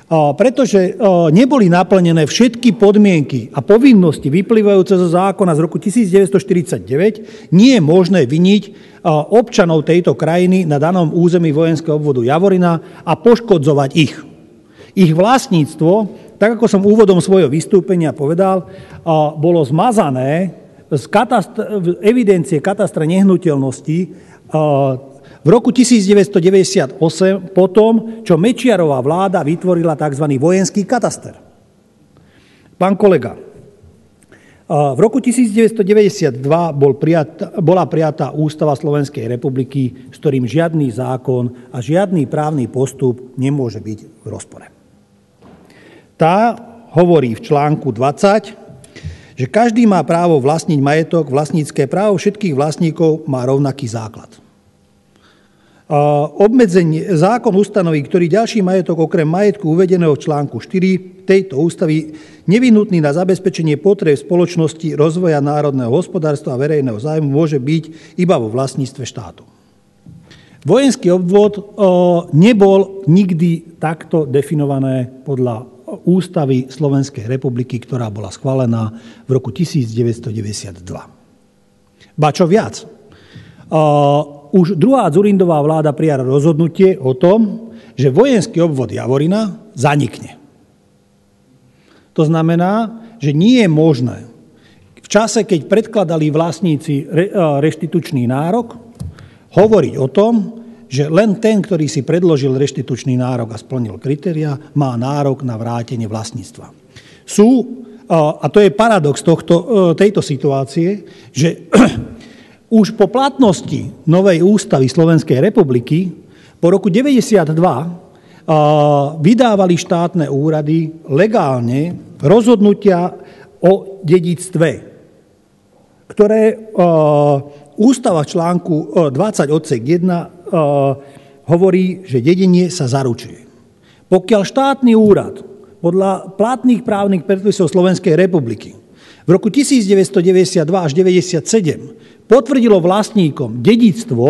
Pretože neboli naplnené všetky podmienky a povinnosti vyplývajúce zo zákona z roku 1949, nie je možné viniť občanov tejto krajiny na danom území vojenského obvodu Javorina a poškodzovať ich. Ich vlastníctvo, tak ako som úvodom svojho vystúpenia povedal, bolo zmazané z evidencie katastra nehnuteľností v roku 1998 po tom, čo Mečiarová vláda vytvorila tzv. Vojenský kataster. Pán kolega, v roku 1992 bola prijatá Ústava Slovenskej republiky, s ktorým žiadny zákon a žiadny právny postup nemôže byť v rozpore. Tá hovorí v článku 20, že každý má právo vlastniť majetok, vlastnícke právo všetkých vlastníkov má rovnaký základ. Obmedzenie, zákon ustanoví, ktorý ďalší majetok okrem majetku uvedeného v článku 4 tejto ústavy nevyhnutný na zabezpečenie potrieb spoločnosti, rozvoja národného hospodárstva a verejného zájmu môže byť iba vo vlastníctve štátu. Vojenský obvod nebol nikdy takto definované podľa Ústavy Slovenskej republiky, ktorá bola schválená v roku 1992. Ba čo viac, už druhá Dzurindová vláda prijala rozhodnutie o tom, že vojenský obvod Javorina zanikne. To znamená, že nie je možné v čase, keď predkladali vlastníci reštitučný nárok, hovoriť o tom, že len ten, ktorý si predložil reštitučný nárok a splnil kritériá, má nárok na vrátenie vlastníctva. A to je paradox tejto situácie, že už po platnosti novej ústavy Slovenskej republiky po roku 1992 vydávali štátne úrady legálne rozhodnutia o dedičstve, ktoré ústava v článku 20 odsek 1 hovorí, že dedenie sa zaručuje. Pokiaľ štátny úrad podľa platných právnych predpisov Slovenskej republiky v roku 1992 až 1997 potvrdilo vlastníkom dedičstvo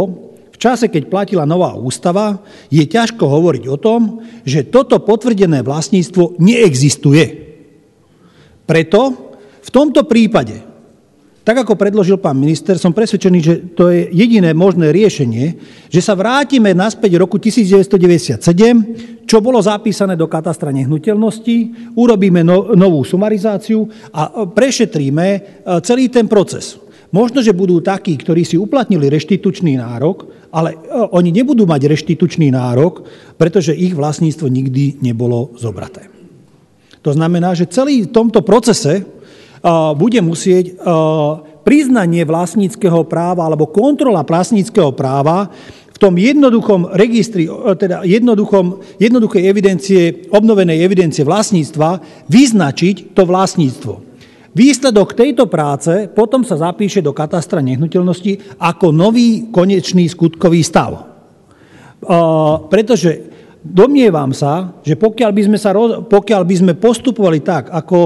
v čase, keď platila nová ústava, je ťažko hovoriť o tom, že toto potvrdené vlastníctvo neexistuje. Preto v tomto prípade, tak ako predložil pán minister, som presvedčený, že to je jediné možné riešenie, že sa vrátime naspäť v roku 1997, čo bolo zapísané do katastra nehnuteľností, urobíme novú sumarizáciu a prešetríme celý ten proces. Možno, že budú takí, ktorí si uplatnili reštitučný nárok, ale oni nebudú mať reštitučný nárok, pretože ich vlastníctvo nikdy nebolo zobraté. To znamená, že celý v tomto procese bude musieť priznanie vlastníckeho práva alebo kontrola vlastníckeho práva v tom jednoduchom registri, teda jednoduchej evidencie, obnovenej evidencie vlastníctva vyznačiť to vlastníctvo. Výsledok tejto práce potom sa zapíše do katastra nehnuteľnosti ako nový konečný skutkový stav. Pretože domnievam sa, že pokiaľ by sme postupovali tak, ako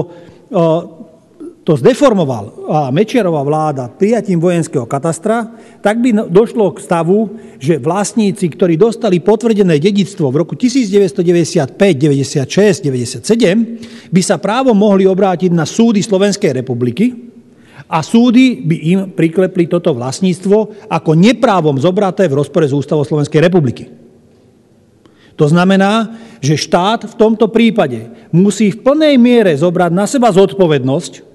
to zdeformovala Mečiarová vláda prijatím vojenského katastra, tak by došlo k stavu, že vlastníci, ktorí dostali potvrdené dedičstvo v roku 1995, 96, 97, by sa právom mohli obrátiť na súdy Slovenskej republiky a súdy by im priklepli toto vlastníctvo ako neprávom zobraté v rozpore s ústavou Slovenskej republiky. To znamená, že štát v tomto prípade musí v plnej miere zobrať na seba zodpovednosť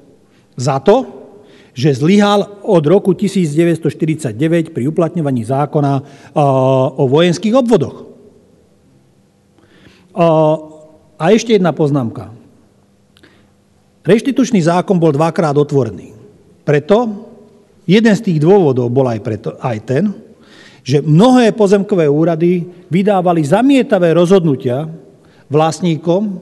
za to, že zlyhal od roku 1949 pri uplatňovaní zákona o vojenských obvodoch. A ešte jedna poznámka. Reštitučný zákon bol dvakrát otvorený. Preto jeden z tých dôvodov bol aj ten, že mnohé pozemkové úrady vydávali zamietavé rozhodnutia vlastníkom